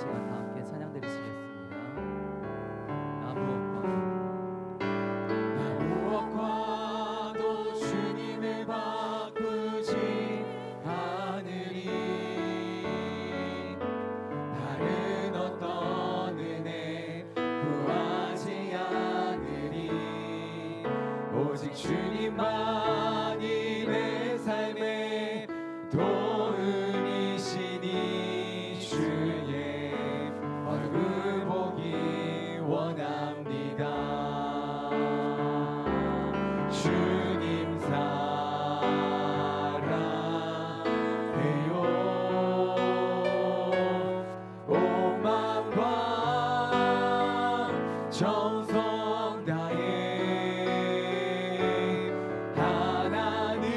시간 다 함께 찬양 드리시겠습니다. 나 무엇과도 주님을 바꾸지 않으리. 다른 어떤 은혜 구하지 않으리. 오직 주님만이 내 삶의 도움이시니 주의 얼굴 보기 원합니다. 주님 사랑해요. 온 마음과 정성 다해 하나님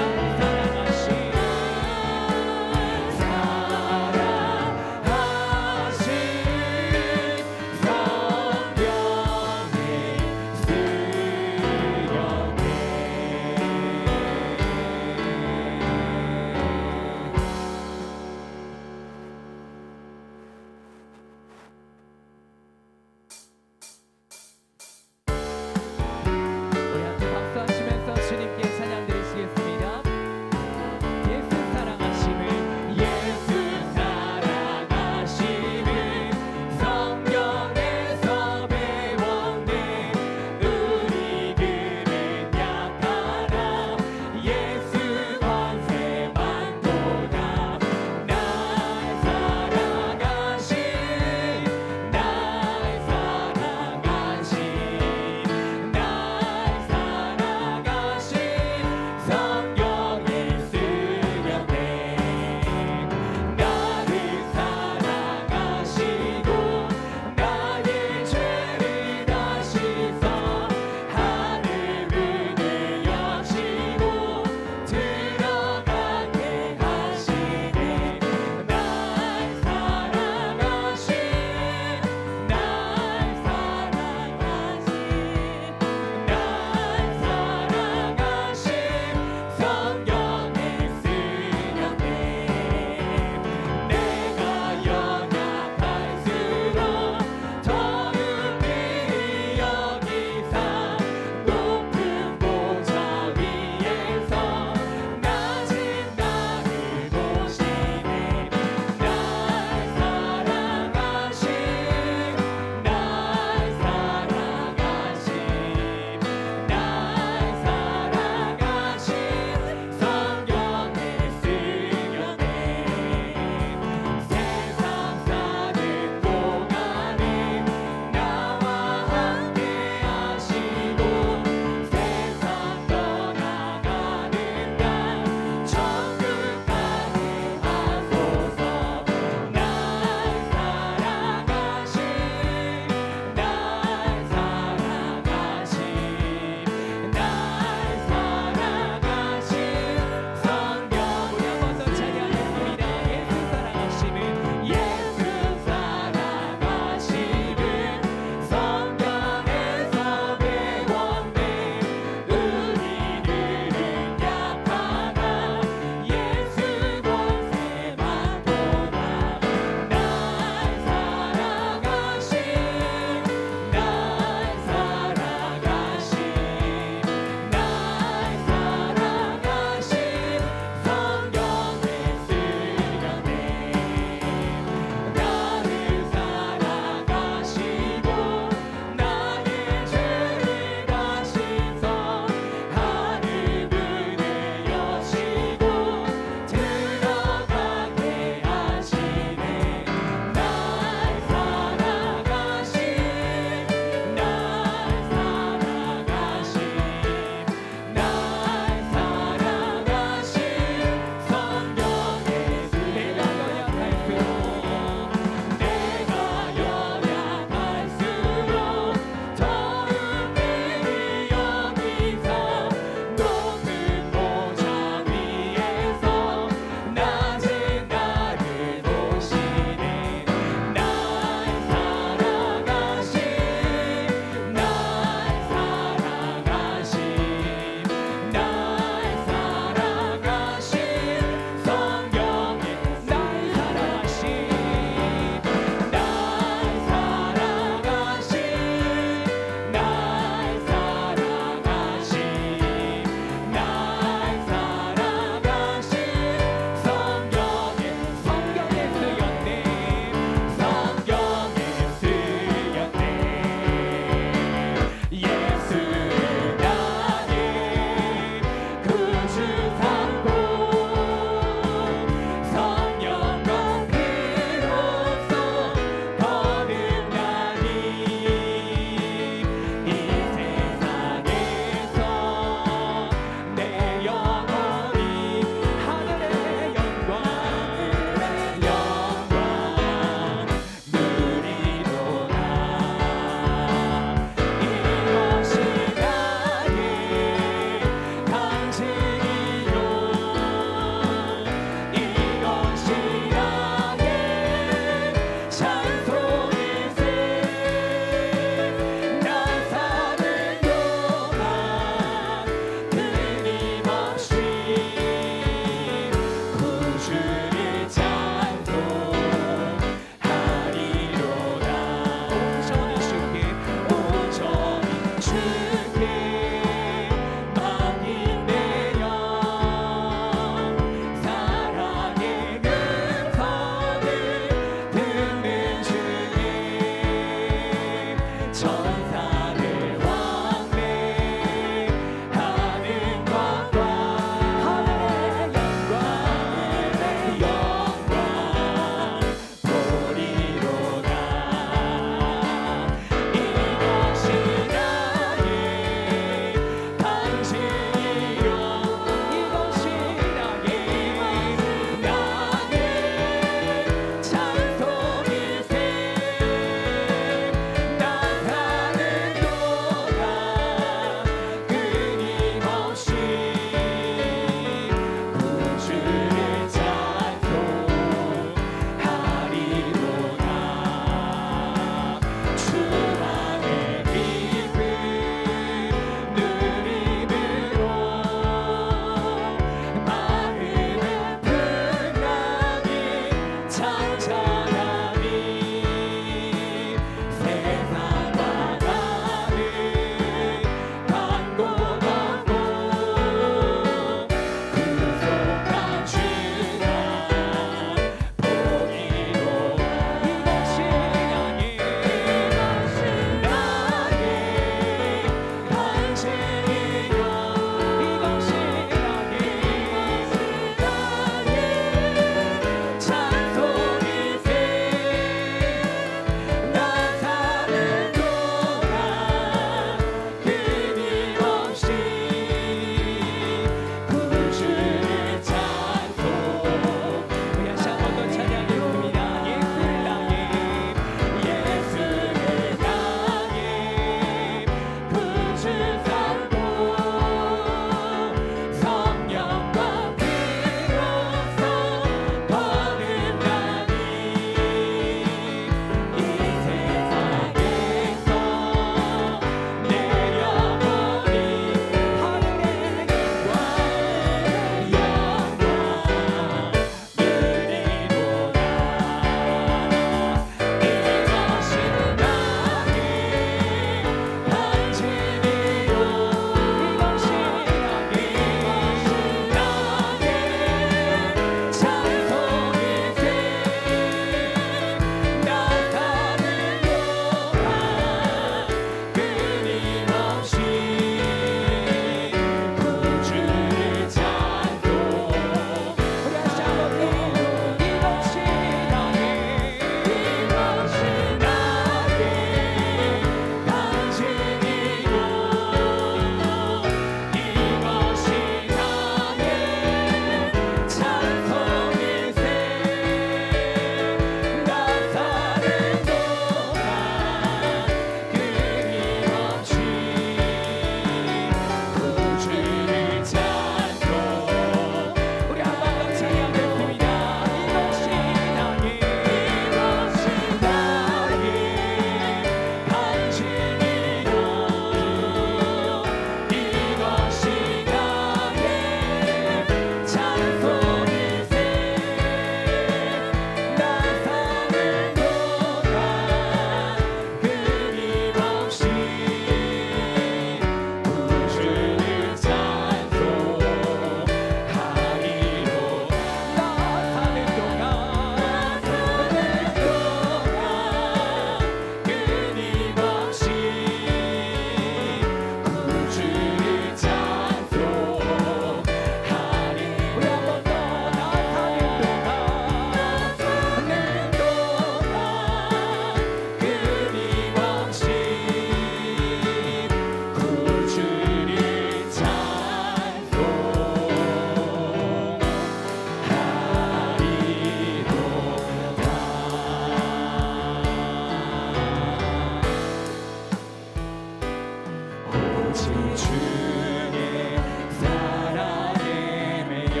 주의 사랑에 매여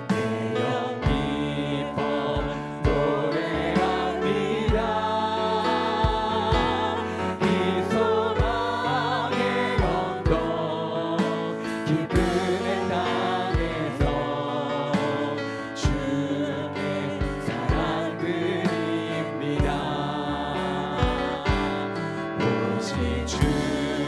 내 영 기뻐 노래합니다. 이 소망의 언덕 기쁨의 땅에서 주의 사랑 드립니다. 오직 주의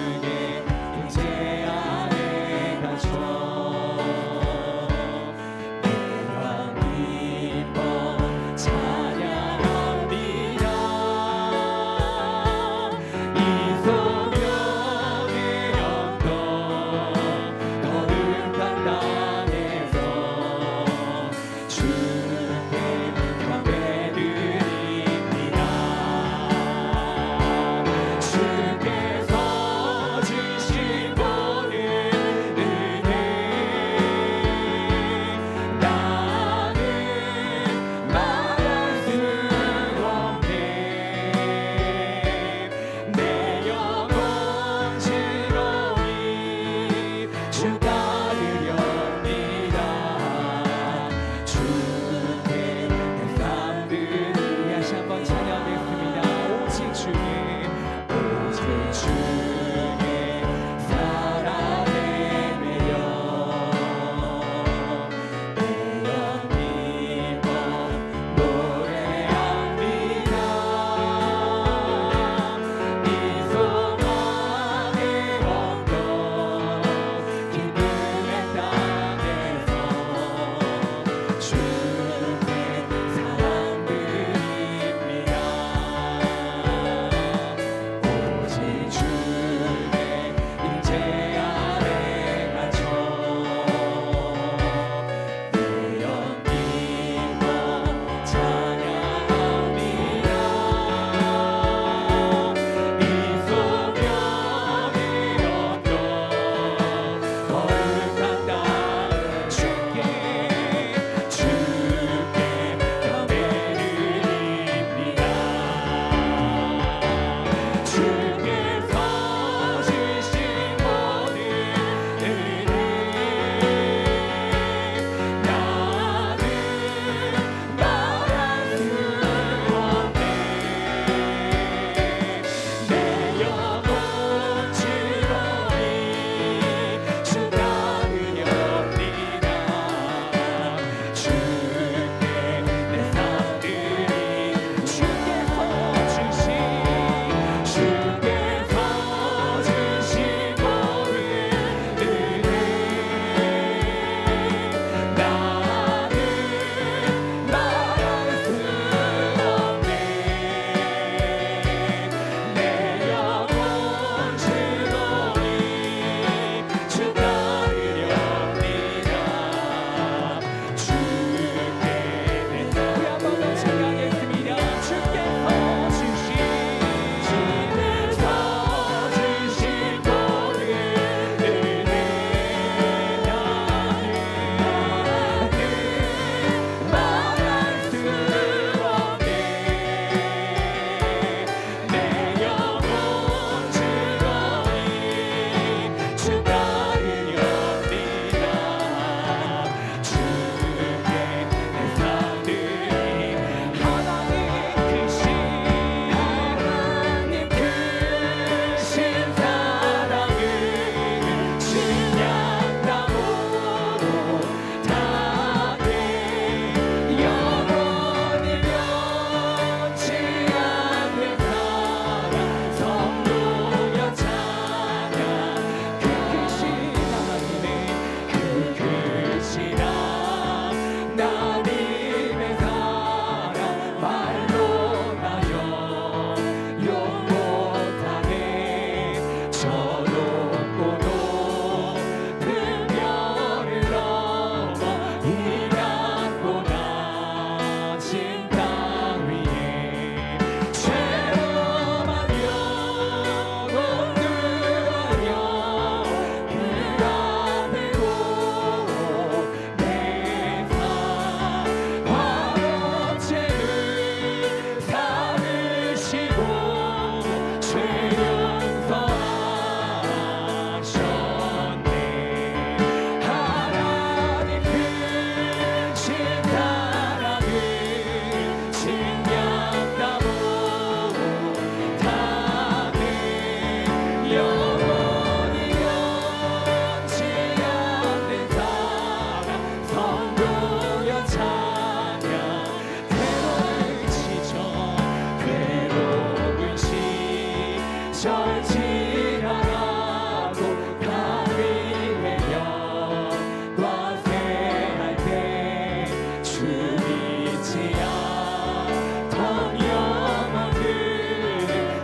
절지나가고 가위의 영과 세할 때 주이지 않던 영혼들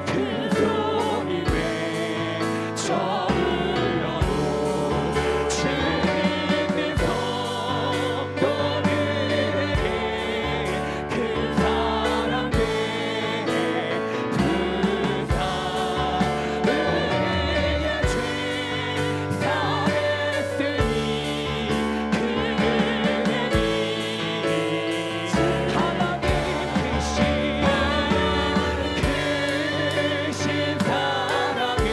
큰 소리 외쳐 불러도 주님의 성도들에게 큰 사랑 부사 은혜의 죄 사했으니 그 은혜니 하나님 크신 사랑을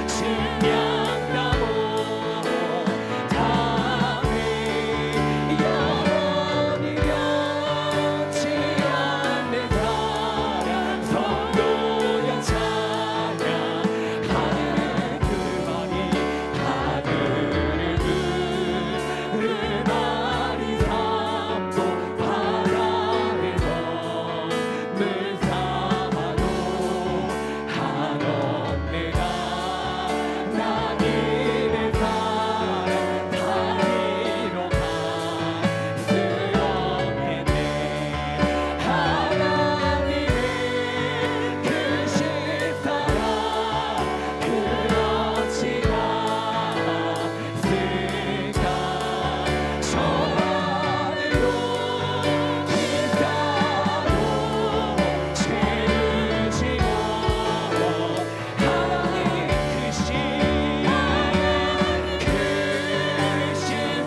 증명하고 다음에 영원히 변치 않는 사랑 성도여 찬양 하늘은 그만이 하늘은 그만이 삼고 바다에서 물 삼아도 한없 내가 나님의 사랑 다리로 갈수없겠네 하나님의 크신 사랑 그렇지 않을까 저 하늘로 기사로 죄를 지고 하나님 크신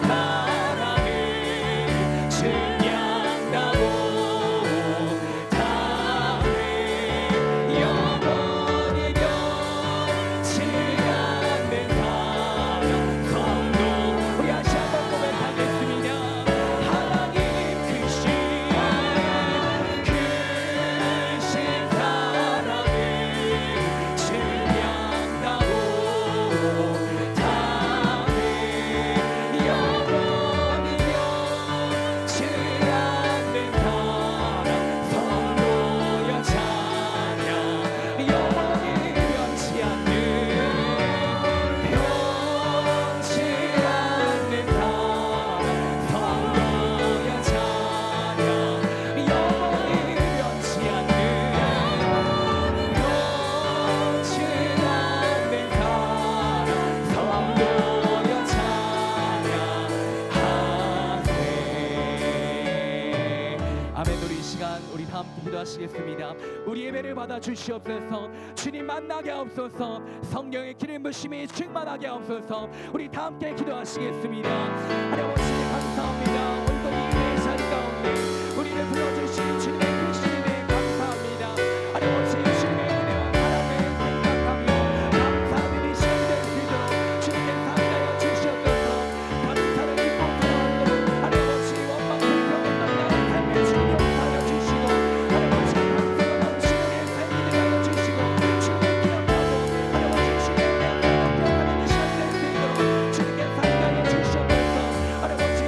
사랑을 증명하고 다음에 영원히 변치 않는 사랑 성도 우리 다시 한번 고백하겠습니다 하나님 크신 사랑을 증명하고 다음에 영원히 변치 않는 사랑 성도여 찬양 영원히 변치 않는 사랑 성도여 찬양 영원히 변치 않는 사랑 성도여 찬양하세 아멘. 우리 이 시간 우리 다 함께 기도하시겠습니다. 우리 예배를 받아 주시옵소서. 주님 만나게 하옵소서. 성령의 기름 부심이 충만하게 하옵소서. 우리 다 함께 기도하시겠습니다. 하나님 아버지 감사합니다. 오늘도 이 예배의 자리 가운데 우리를 불러주신 주님의 크신 은혜 감사합니다. 하나님 아버지 주님의 은혜와 사랑을 생각하며 감사하는 이 시간 될 수 있도록 주님께 사랑하여 주시옵소서. 감사를 기뻐 하나님 아버지 원망 불평했던 나의 삶에 주님 역사하여 주시고 하나님 아버지 감사가 넘치는 내 삶이 되게 하여 주시고 주님의 기억하고 하나님 아버지 주님의 은혜와 기억하는 이 시간 될 수 있도록 주님께 사랑하여 주시옵소서. 하나님 아버지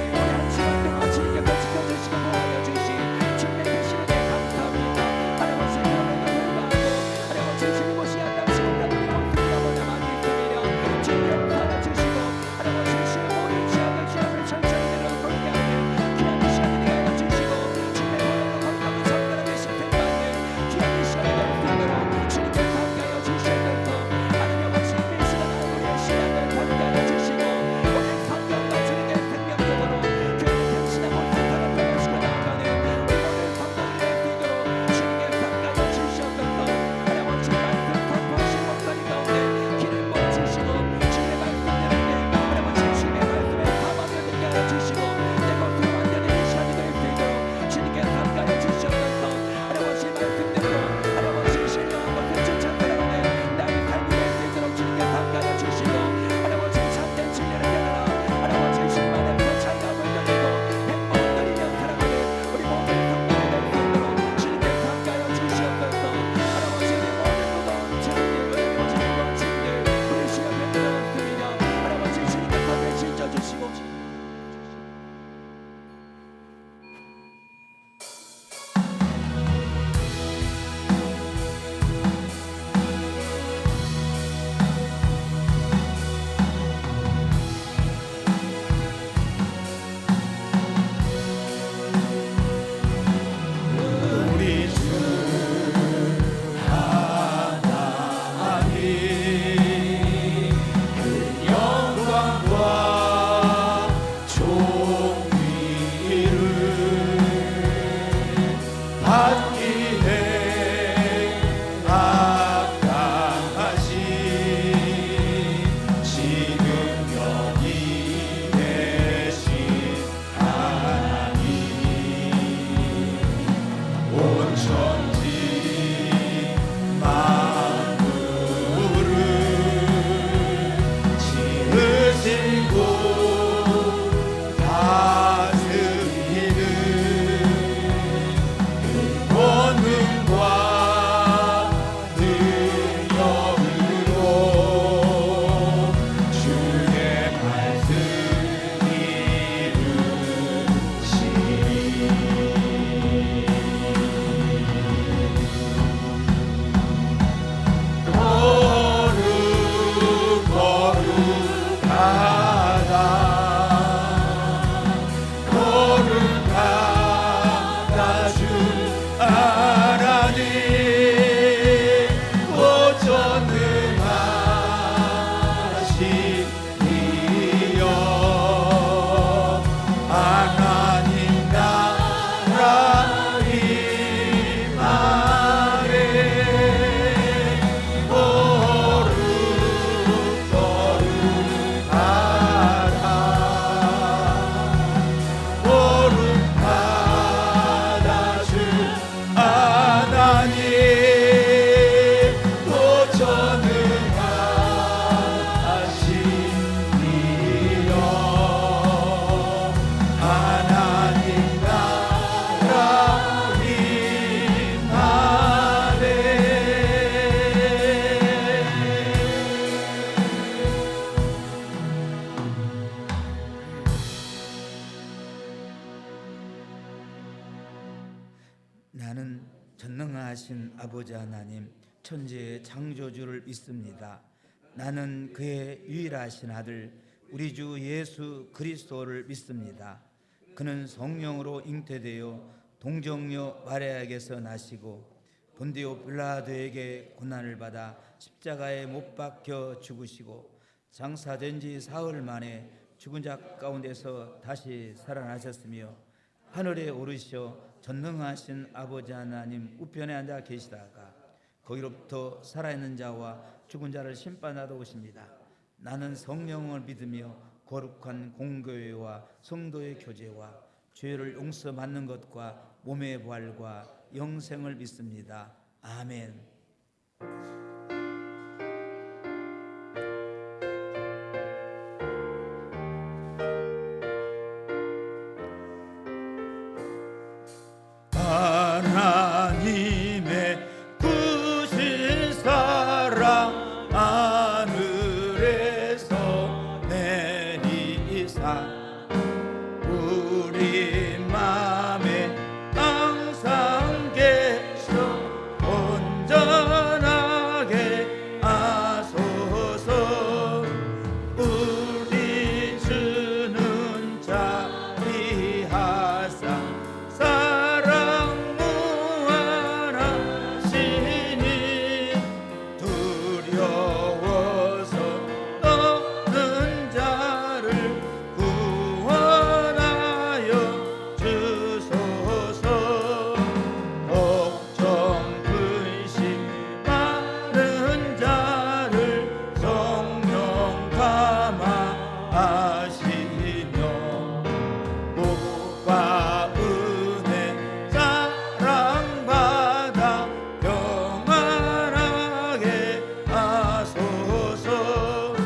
아버지 하나님, 천지의 창조주를 믿습니다. 나는 그의 유일하신 아들 우리 주 예수 그리스도를 믿습니다. 그는 성령으로 잉태되어 동정녀 마리아에게서 나시고 본디오 빌라도에게 고난을 받아 십자가에 못 박혀 죽으시고 장사된 지 사흘 만에 죽은 자 가운데서 다시 살아나셨으며 하늘에 오르셔 전능하신 아버지 하나님 우편에 앉아 계시다가 거기로부터 살아있는 자와 죽은 자를 심판하러 오십니다. 나는 성령을 믿으며 거룩한 공교회와 성도의 교제와 죄를 용서받는 것과 몸의 부활과 영생을 믿습니다. 아멘. 하나님의 크신 사랑 하늘에서 내리사 우리 맘에 항상 계셔 온전하게 하소서. 우리 주는 자비하사 사랑 무한하시니 두려워서 떠는 자를 구원하여 주소서. 걱정 근심 많은 자를 성령 감화하시며 복과 은혜 사랑받아 평안하게 하소서.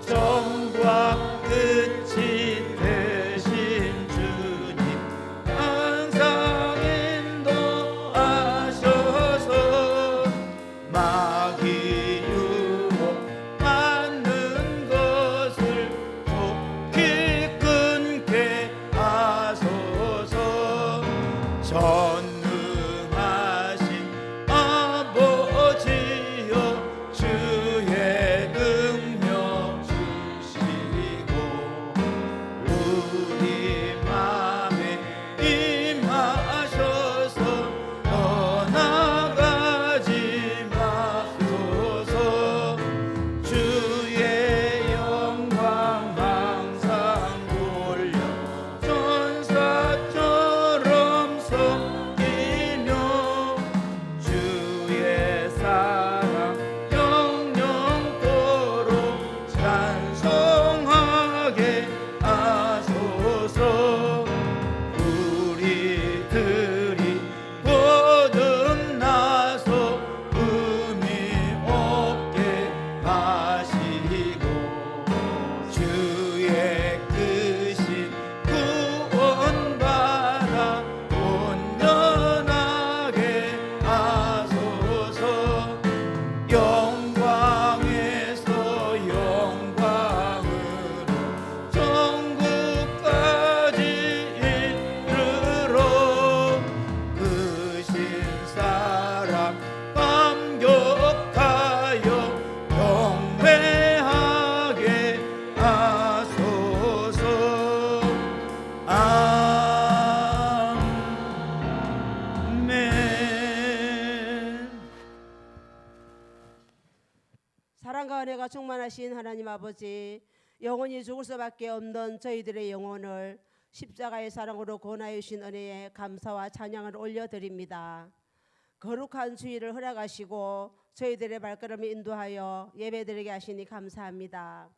처음과 끝이 되신 주님 항상 인도하셔서 마귀 유혹 받는 것을 속히 끊게 하소서. 전능하신 아버지여 주의 능력 주시고 우리 맘에 임하셔서 떠나가지 마소서. 주의 영광 항상 돌려 천사처럼 섬기며 주의 사랑 영영토록 찬송하게 하소서. 우리들이 거듭나서 의미 없게 하시고 주의 크신 구원받아 온전하게 하소서. 영광에서 영광으로 천국까지 이르러 크신 사랑 감격하여 경배하게 하소서. 아멘. 사랑과 은혜가 충만하신 하나님 아버지, 영원히 죽을 수밖에 없는 저희들의 영혼을 십자가의 사랑으로 구원하여 주신 은혜에 감사와 찬양을 올려드립니다. 거룩한 주일을 허락하시고 저희들의 발걸음을 인도하여 예배드리게 하시니 감사합니다.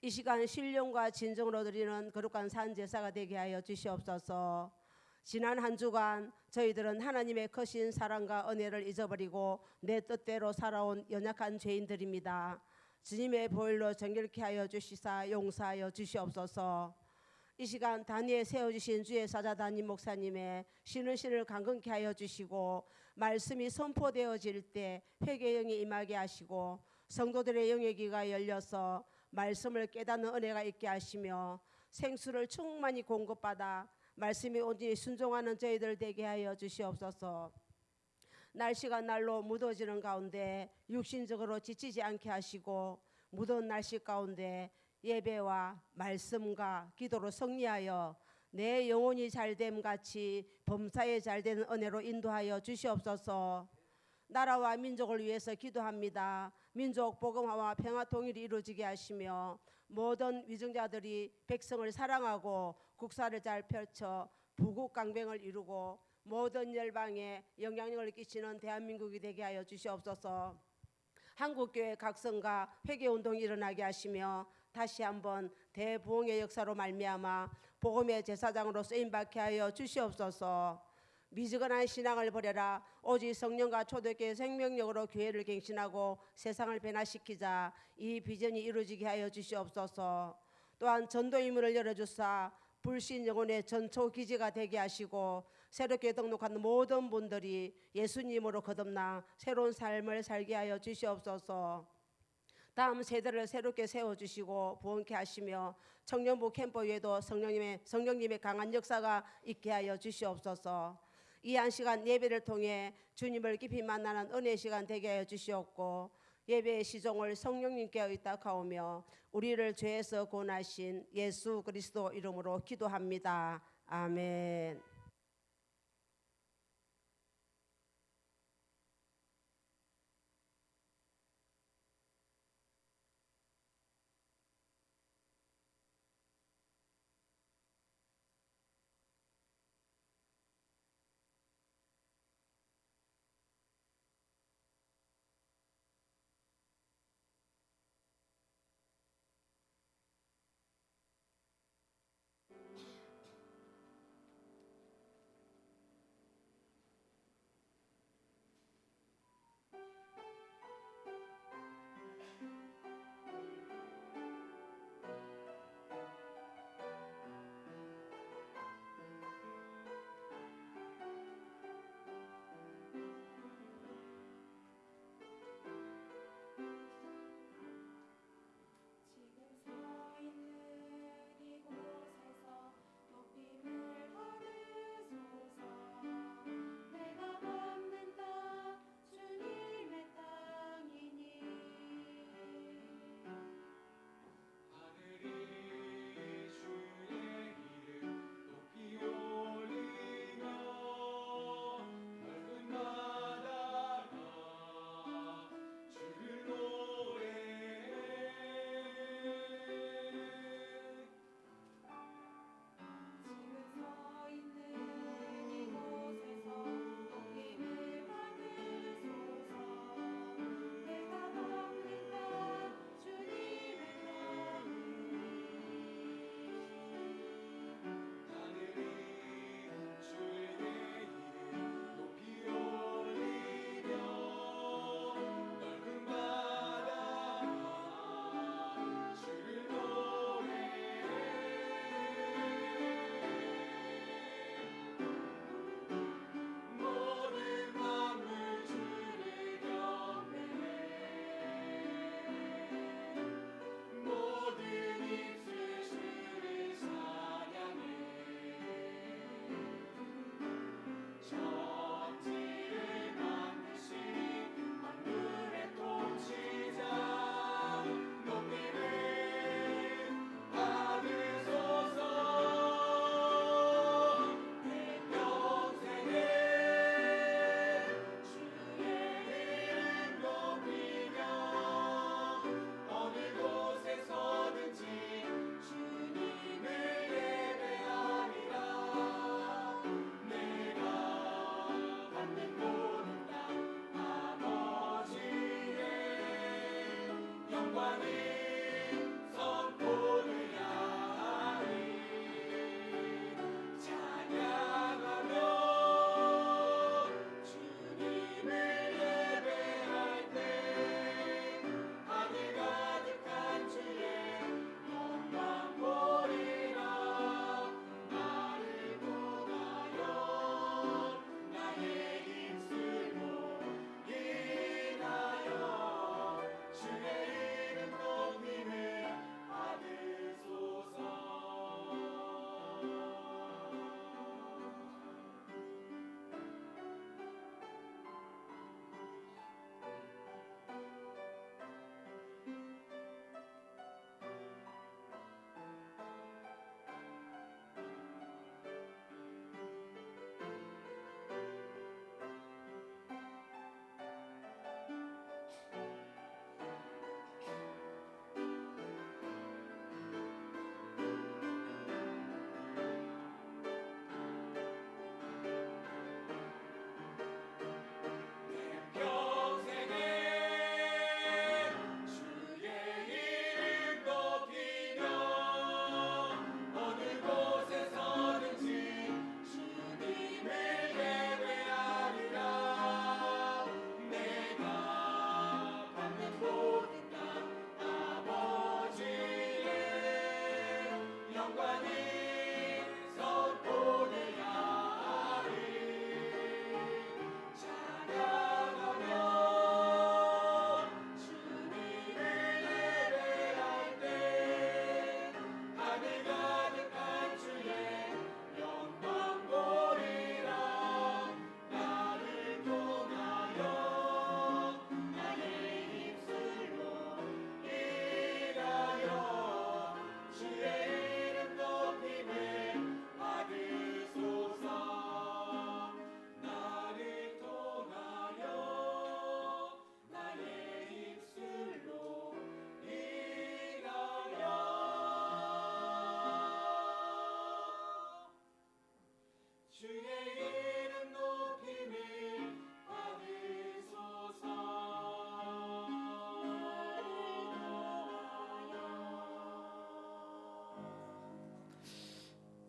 이 시간 신령과 진정으로 드리는 거룩한 산제사가 되게 하여 주시옵소서. 지난 한 주간 저희들은 하나님의 크신 사랑과 은혜를 잊어버리고 내 뜻대로 살아온 연약한 죄인들입니다. 주님의 보혈로 정결케 하여 주시사 용서하여 주시옵소서. 이 시간 단위에 세워주신 주의 사자 담임 목사님의 쉬는 신을 강건케 하여 주시고 말씀이 선포되어질 때 회개의 영이 임하게 하시고 성도들의 영의 귀가 열려서 말씀을 깨닫는 은혜가 있게 하시며 생수를 충만히 공급받아 말씀이 온전히 순종하는 저희들 되게 하여 주시옵소서. 날씨가 날로 무더지는 가운데 육신적으로 지치지 않게 하시고 무더운 날씨 가운데 예배와 말씀과 기도로 승리하여 내 영혼이 잘됨 같이 범사에 잘되는 은혜로 인도하여 주시옵소서. 나라와 민족을 위해서 기도합니다. 민족 복음화와 평화 통일이 이루어지게 하시며 모든 위정자들이 백성을 사랑하고 국사를 잘 펼쳐 부국 강병을 이루고 모든 열방에 영향력을 끼치는 대한민국이 되게 하여 주시옵소서. 한국교회 각성과 회개운동이 일어나게 하시며 다시 한번 대부흥의 역사로 말미암아 복음의 제사장으로 쓰임받게 하여 주시옵소서. 미지근한 신앙을 버려라. 오직 성령과 초대교회 생명력으로 교회를 갱신하고 세상을 변화시키자. 이 비전이 이루어지게 하여 주시옵소서. 또한 전도의 문을 열어주사 불신 영혼의 전초 기지가 되게 하시고 새롭게 등록한 모든 분들이 예수님으로 거듭나 새로운 삶을 살게 하여 주시옵소서. 다음 세대를 새롭게 세워주시고 부흥케 하시며 청년부 캠프 외에도 성령님의 강한 역사가 있게 하여 주시옵소서. 이 한 시간 예배를 통해 주님을 깊이 만나는 은혜의 시간 되게 하여 주시옵고 예배의 시종을 성령님께 의탁하오며 우리를 죄에서 구원하신 예수 그리스도 이름으로 기도합니다. 아멘.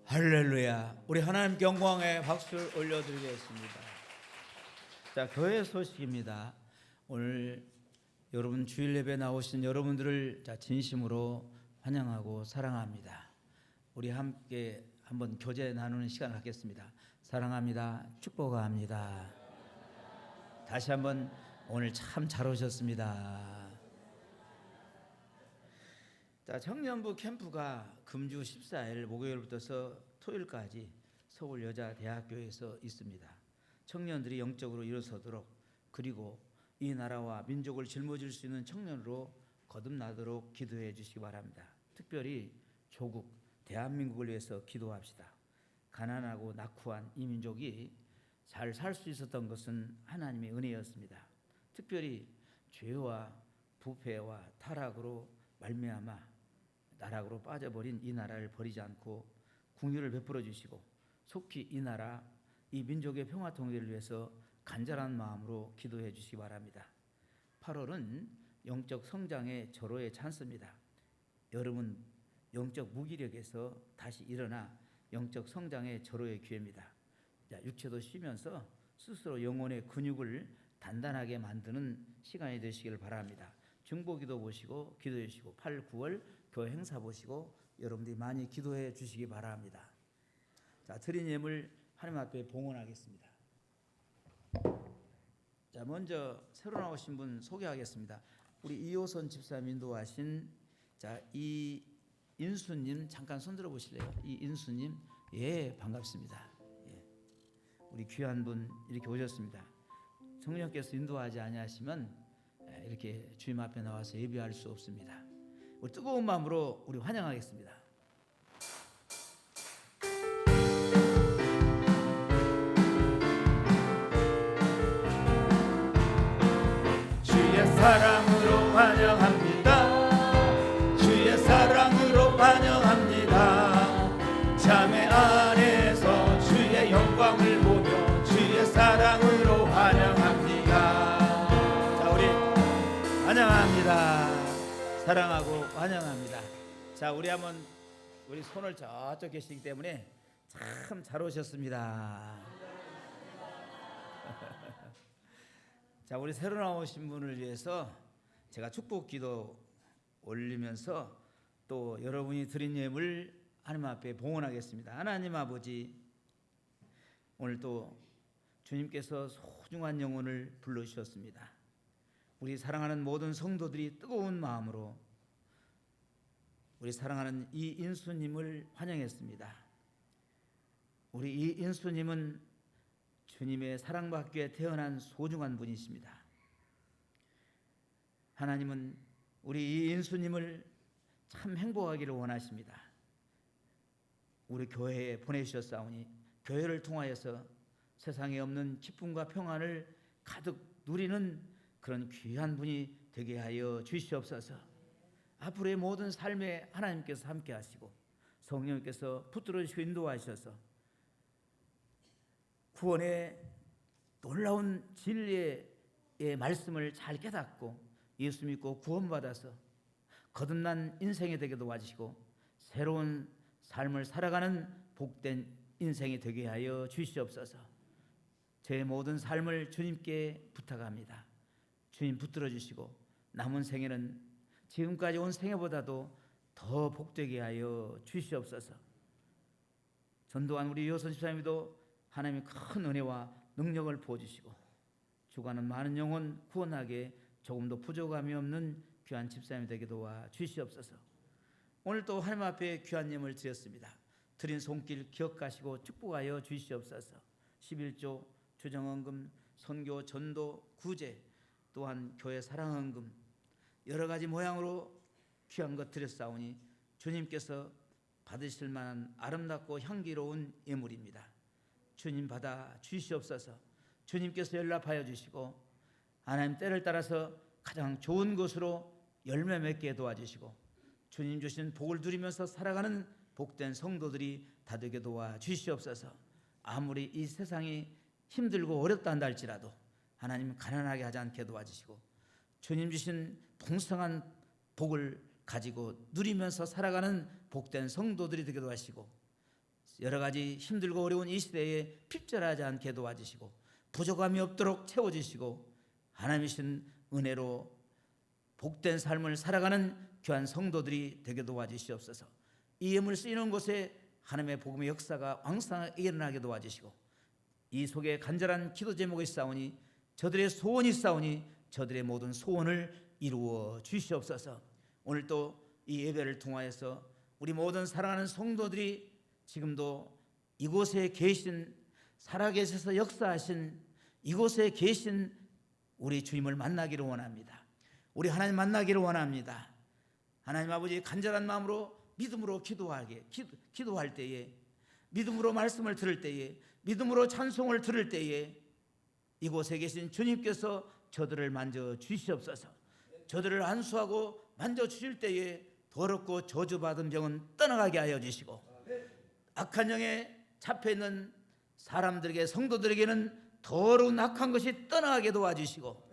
할렐루야. 우리 하나님께 영광의 박수를 올려드리겠습니다. 자, 교회 소식입니다. 오늘 여러분 주일 예배 나오신 여러분들을 진심으로 환영하고 사랑합니다. 우리 함께 한번 교제 나누는 시간을 갖겠습니다. 사랑합니다. 축복합니다. 다시 한번 오늘 참 잘 오셨습니다. 자, 청년부 캠프가 금주 14일 목요일부터 토요일까지 서울여자대학교에서 있습니다. 청년들이 영적으로 일어서도록, 그리고 이 나라와 민족을 짊어질 수 있는 청년으로 거듭나도록 기도해 주시기 바랍니다. 특별히 조국 대한민국을 위해서 기도합시다. 가난하고 낙후한 이 민족이 잘 살 수 있었던 것은 하나님의 은혜였습니다. 특별히 죄와 부패와 타락으로 말미암아 나락으로 빠져버린 이 나라를 버리지 않고 긍휼을 베풀어 주시고, 속히 이 나라, 이 민족의 평화 통일을 위해서 간절한 마음으로 기도해 주시기 바랍니다. 8월은 영적 성장의 절호의 찬스입니다. 여러분 영적 무기력에서 다시 일어나 영적 성장의 절호의 기회입니다. 자, 육체도 쉬면서 스스로 영혼의 근육을 단단하게 만드는 시간이 되시기를 바랍니다. 중보기도 보시고 기도해 주시고, 8, 9월 교회 행사 보시고 여러분들이 많이 기도해 주시기 바랍니다. 자, 드린 예물 하나님 앞에 봉헌하겠습니다. 자, 먼저 새로 나오신 분 소개하겠습니다. 우리 이호선 집사님 인도하신 이인수님, 잠깐 손 들어 보실래요? 이인수님, 예, 반갑습니다. 예. 우리 귀한 분 이렇게 오셨습니다. 성령께서 인도하지 아니하시면 이렇게 주님 앞에 나와서 예배할 수 없습니다. 우리 뜨거운 마음으로 우리 환영하겠습니다. 주의 사랑으로 환영합니다. 주의 사랑으로 환영합니다. 자매 안에서 주의 영광을 보며 주의 사랑으로 환영합니다. 자, 우리 환영합니다. 사랑하고 환영합니다. 자, 우리 한번 우리 손을 저쪽 계시기 때문에 참 잘 오셨습니다. 자, 우리 새로 나오신 분을 위해서 제가 축복 기도 올리면서 또 여러분이 드린 예물 하나님 앞에 봉헌하겠습니다. 하나님 아버지, 오늘 또 주님께서 소중한 영혼을 불러주셨습니다. 우리 사랑하는 모든 성도들이 뜨거운 마음으로 우리 사랑하는 이인수님을 환영했습니다. 우리 이인수님은 주님의 사랑받기에 태어난 소중한 분이십니다. 하나님은 우리 이인수님을 참 행복하기를 원하십니다. 우리 교회에 보내주셨사오니 교회를 통하여서 세상에 없는 기쁨과 평안을 가득 누리는 그런 귀한 분이 되게 하여 주시옵소서. 앞으로의 모든 삶에 하나님께서 함께 하시고 성령께서 붙들어 주시고 인도하셔서 구원의 놀라운 진리의 말씀을 잘 깨닫고 예수 믿고 구원받아서 거듭난 인생이 되게 도와주시고 새로운 삶을 살아가는 복된 인생이 되게 하여 주시옵소서. 제 모든 삶을 주님께 부탁합니다. 주님 붙들어 주시고 남은 생애는 지금까지 온 생애보다도 더 복되게 하여 주시옵소서. 전도한 우리 여선 집사님도 하나님의 큰 은혜와 능력을 부어주시고 주가는 많은 영혼 구원하게 조금도 부족함이 없는 귀한 집사님이 되게 도와 주시옵소서. 오늘 또 하나님 앞에 귀한 예물을 드렸습니다. 드린 손길 기억하시고 축복하여 주시옵소서. 11조 주정헌금, 선교, 전도, 구제, 또한 교회 사랑헌금, 여러 가지 모양으로 귀한 것 드렸사오니 주님께서 받으실 만한 아름답고 향기로운 예물입니다. 주님 받아 주시옵소서. 주님께서 연락하여 주시고 하나님 때를 따라서 가장 좋은 것으로 열매 맺게 도와주시고 주님 주신 복을 누리면서 살아가는 복된 성도들이 다 되게 도와 주시옵소서. 아무리 이 세상이 힘들고 어렵다 한다 할지라도 하나님 가난하게 하지 않게 도와주시고 주님 주신 풍성한 복을 가지고 누리면서 살아가는 복된 성도들이 되게 도와주시고 여러 가지 힘들고 어려운 이 시대에 핍절하지 않게 도와주시고 부족함이 없도록 채워주시고 하나님이신 은혜로 복된 삶을 살아가는 귀한 성도들이 되게 도와주시옵소서. 이 예물 쓰이는 곳에 하나님의 복음의 역사가 왕성하게 일어나게 도와주시고 이 속에 간절한 기도 제목이 있사오니 저들의 소원이 있사오니 저들의 모든 소원을 이루어 주시옵소서. 오늘 또 이 예배를 통하여서 우리 모든 사랑하는 성도들이 지금도 이곳에 계신 살아계셔서 역사하신 이곳에 계신 우리 주님을 만나기를 원합니다. 우리 하나님 만나기를 원합니다. 하나님 아버지 간절한 마음으로 믿음으로 기도할 때에 믿음으로 말씀을 들을 때에 믿음으로 찬송을 들을 때에 이곳에 계신 주님께서 저들을 만져 주시옵소서. 저들을 안수하고 만져 주실 때에 더럽고 저주받은 병은 떠나가게 하여 주시고 악한 영에 잡혀있는 사람들에게 성도들에게는 더러운 악한 것이 떠나가게 도와주시고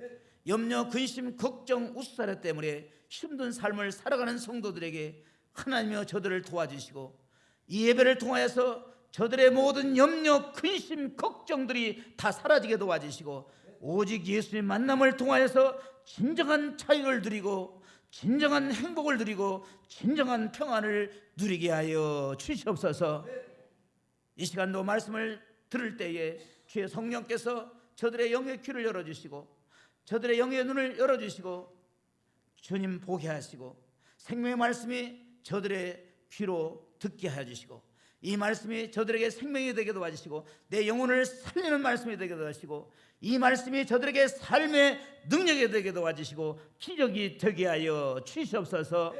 염려, 근심, 걱정, 우스사려 때문에 힘든 삶을 살아가는 성도들에게 하나님이여 저들을 도와주시고 이 예배를 통하여서 저들의 모든 염려, 근심, 걱정들이 다 사라지게 도와주시고 오직 예수의 만남을 통하여서 진정한 자유를 누리고 진정한 행복을 누리고 진정한 평안을 누리게 하여 주시옵소서. 이 시간도 말씀을 들을 때에 주의 성령께서 저들의 영의 귀를 열어주시고 저들의 영의 눈을 열어주시고 주님 보게 하시고 생명의 말씀이 저들의 귀로 듣게 하여 주시고 이 말씀이 저들에게 생명이 되게 도와주시고 내 영혼을 살리는 말씀이 되게 도와주시고 이 말씀이 저들에게 삶의 능력이 되게 도와주시고 기적이 되게 하여 주시옵소서.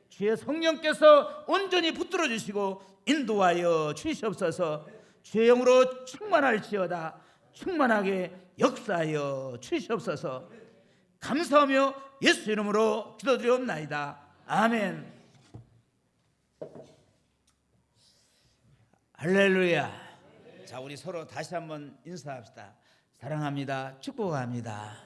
주의 성령께서 온전히 붙들어 주시고 인도하여 주시옵소서. 주의 영으로 충만할지어다. 충만하게 역사하여 주시옵소서. 감사하며 예수 이름으로 기도드리옵나이다. 아멘. 할렐루야. 자, 우리 서로 다시 한번 인사합시다. 사랑합니다. 축복합니다.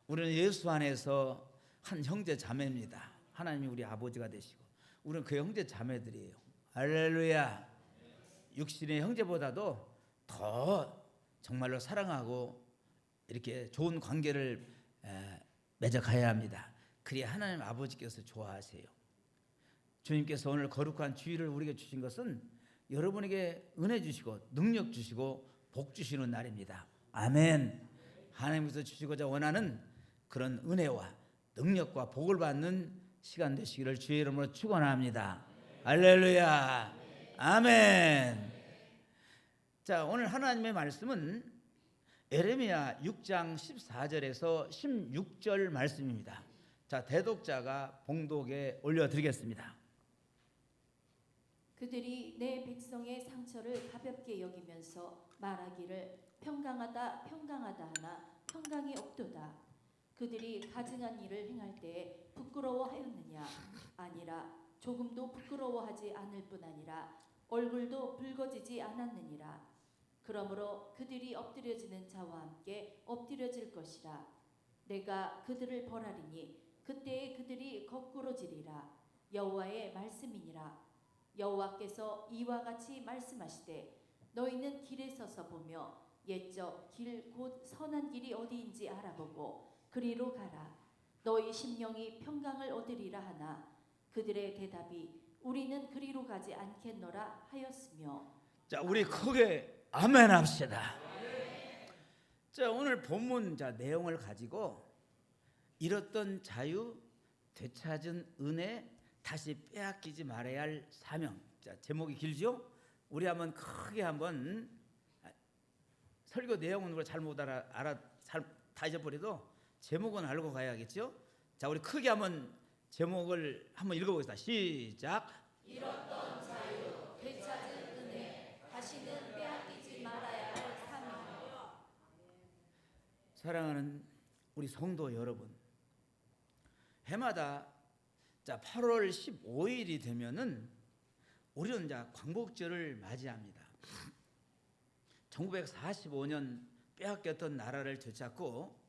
우리는 예수 안에서 한 형제 자매입니다. 하나님이 우리 아버지가 되시고 우리는 그 형제 자매들이에요. 할렐루야. 육신의 형제보다도 더 정말로 사랑하고 이렇게 좋은 관계를 맺어가야 합니다. 그래야 하나님 아버지께서 좋아하세요. 주님께서 오늘 거룩한 주일을 우리에게 주신 것은 여러분에게 은혜 주시고 능력 주시고 복 주시는 날입니다. 아멘. 하나님께서 주시고자 원하는 그런 은혜와 능력과 복을 받는 시간 되시기를 주의 이름으로 축원합니다. 할렐루야. 아멘. 자, 오늘 하나님의 말씀은 에레미야 6장 14절에서 16절 말씀입니다. 자, 대독자가 봉독에 올려드리겠습니다. 그들이 내 백성의 상처를 가볍게 여기면서 말하기를 평강하다 평강하다 하나 평강이 없도다. 그들이 가증한 일을 행할 때에 부끄러워하였느냐? 아니라 조금도 부끄러워하지 않을 뿐 아니라 얼굴도 붉어지지 않았느니라. 그러므로 그들이 엎드려지는 자와 함께 엎드려질 것이라. 내가 그들을 벌하리니 그때에 그들이 거꾸로지리라. 여호와의 말씀이니라. 여호와께서 이와 같이 말씀하시되 너희는 길에 서서 보며 옛적 길 곧 선한 길이 어디인지 알아보고 그리로 가라. 너희 심령이 평강을 얻으리라 하나 그들의 대답이 우리는 그리로 가지 않겠노라 하였으며. 자, 우리 크게 아멘 합시다. 자, 오늘 본문 내용을 가지고 잃었던 자유, 되찾은 은혜, 다시 빼앗기지 말아야 할 사명. 자, 제목이 길죠? 우리 한번 크게 한번 설교 내용은 우리가 잘못 다 잊어버려도 제목은 알고 가야겠죠? 자, 우리 크게 한번 제목을 한번 읽어보겠습니다. 시작. 잃었던 자유, 되찾은 은혜, 다시는 빼앗기지 말아야 할 사명. 사랑하는 우리 성도 여러분, 해마다 8월 15일이 되면은 우리는 광복절을 맞이합니다. 1945년 빼앗겼던 나라를 되찾고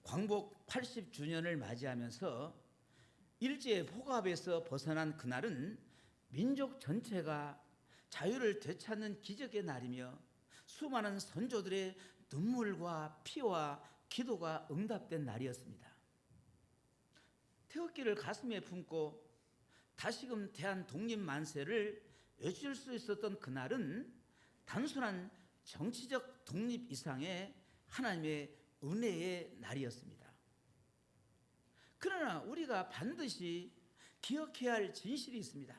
광복 80주년을 맞이하면서 일제의 포갑에서 벗어난 그날은 민족 전체가 자유를 되찾는 기적의 날이며 수많은 선조들의 눈물과 피와 기도가 응답된 날이었습니다. 태극기를 가슴에 품고 다시금 대한 독립 만세를 외칠 수 있었던 그날은 단순한 정치적 독립 이상의 하나님의 은혜의 날이었습니다. 그러나 우리가 반드시 기억해야 할 진실이 있습니다.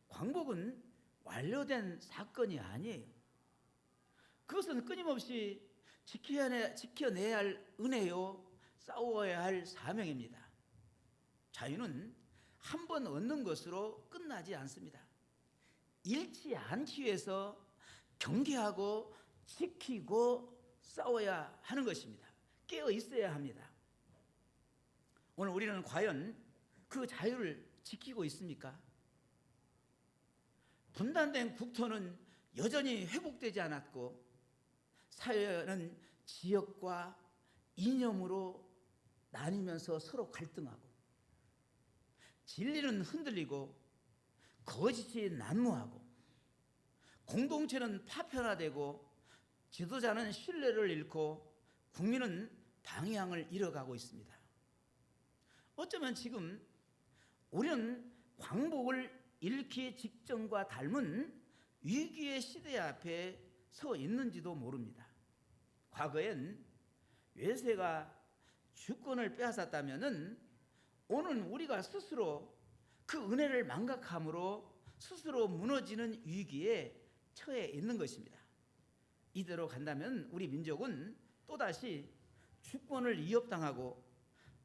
광복은 완료된 사건이 아니에요. 그것은 끊임없이 지켜내야 할 은혜요, 싸워야 할 사명입니다. 자유는 한 번 얻는 것으로 끝나지 않습니다. 잃지 않기 위해서 경계하고 지키고 싸워야 하는 것입니다. 깨어 있어야 합니다. 오늘 우리는 과연 그 자유를 지키고 있습니까? 분단된 국토는 여전히 회복되지 않았고 사회는 지역과 이념으로 나뉘면서 서로 갈등하고 진리는 흔들리고 거짓이 난무하고 공동체는 파편화되고 지도자는 신뢰를 잃고 국민은 방향을 잃어가고 있습니다. 어쩌면 지금 우리는 광복을 잃기 직전과 닮은 위기의 시대 앞에 서 있는지도 모릅니다. 과거엔 외세가 주권을 빼앗았다면은 오늘 우리가 스스로 그 은혜를 망각함으로 스스로 무너지는 위기에 처해 있는 것입니다. 이대로 간다면 우리 민족은 또다시 주권을 위협당하고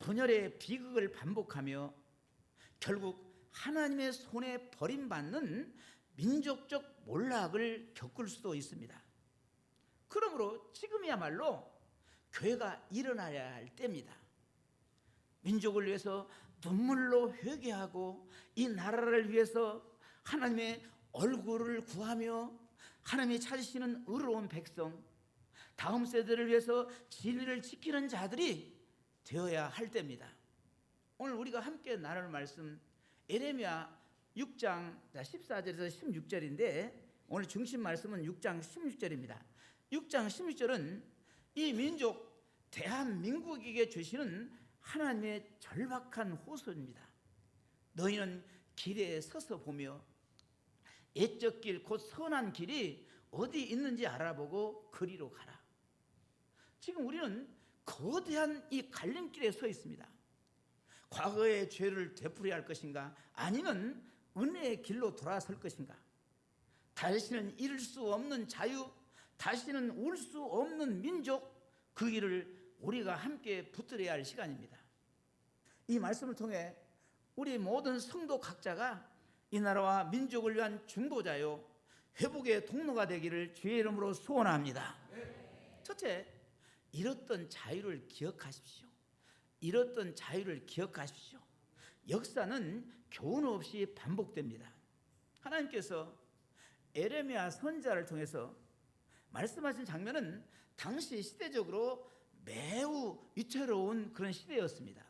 분열의 비극을 반복하며 결국 하나님의 손에 버림받는 민족적 몰락을 겪을 수도 있습니다. 그러므로 지금이야말로 교회가 일어나야 할 때입니다. 민족을 위해서 눈물로 회개하고 이 나라를 위해서 하나님의 얼굴을 구하며 하나님이 찾으시는 의로운 백성, 다음 세대를 위해서 진리를 지키는 자들이 되어야 할 때입니다. 오늘 우리가 함께 나눌 말씀 예레미야 6장 14절에서 16절인데 오늘 중심 말씀은 6장 16절입니다. 6장 16절은 이 민족 대한민국에게 주시는 하나님의 절박한 호소입니다. 너희는 길에 서서 보며 옛적 길 곧 선한 길이 어디 있는지 알아보고 그리로 가라. 지금 우리는 거대한 이 갈림길에 서 있습니다. 과거의 죄를 되풀이할 할 것인가 아니면 은혜의 길로 돌아설 것인가. 다시는 잃을 수 없는 자유, 다시는 울 수 없는 민족, 그 길을 우리가 함께 붙들어야 할 시간입니다. 이 말씀을 통해 우리 모든 성도 각자가 이 나라와 민족을 위한 중보자요 회복의 통로가 되기를 주의 이름으로 소원합니다. 첫째, 잃었던 자유를 기억하십시오. 잃었던 자유를 기억하십시오. 역사는 교훈 없이 반복됩니다. 하나님께서 예레미야 선지자를 통해서 말씀하신 장면은 당시 시대적으로 매우 위태로운 그런 시대였습니다.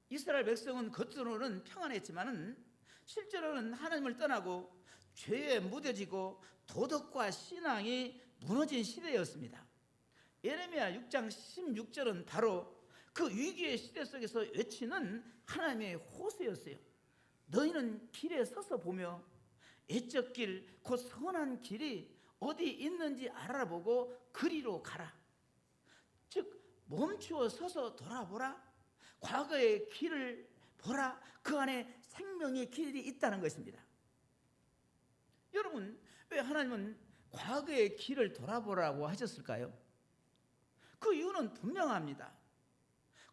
이스라엘 백성은 겉으로는 평안했지만은 실제로는 하나님을 떠나고 죄에 무뎌지고 도덕과 신앙이 무너진 시대였습니다. 예레미야 6장 16절은 바로 그 위기의 시대 속에서 외치는 하나님의 호소였어요. 너희는 길에 서서 보며 옛적 길 곧 선한 길이 어디 있는지 알아보고 그리로 가라. 즉 멈추어 서서 돌아보라. 과거의 길을 보라. 그 안에 생명의 길이 있다는 것입니다. 여러분, 왜 하나님은 과거의 길을 돌아보라고 하셨을까요? 그 이유는 분명합니다.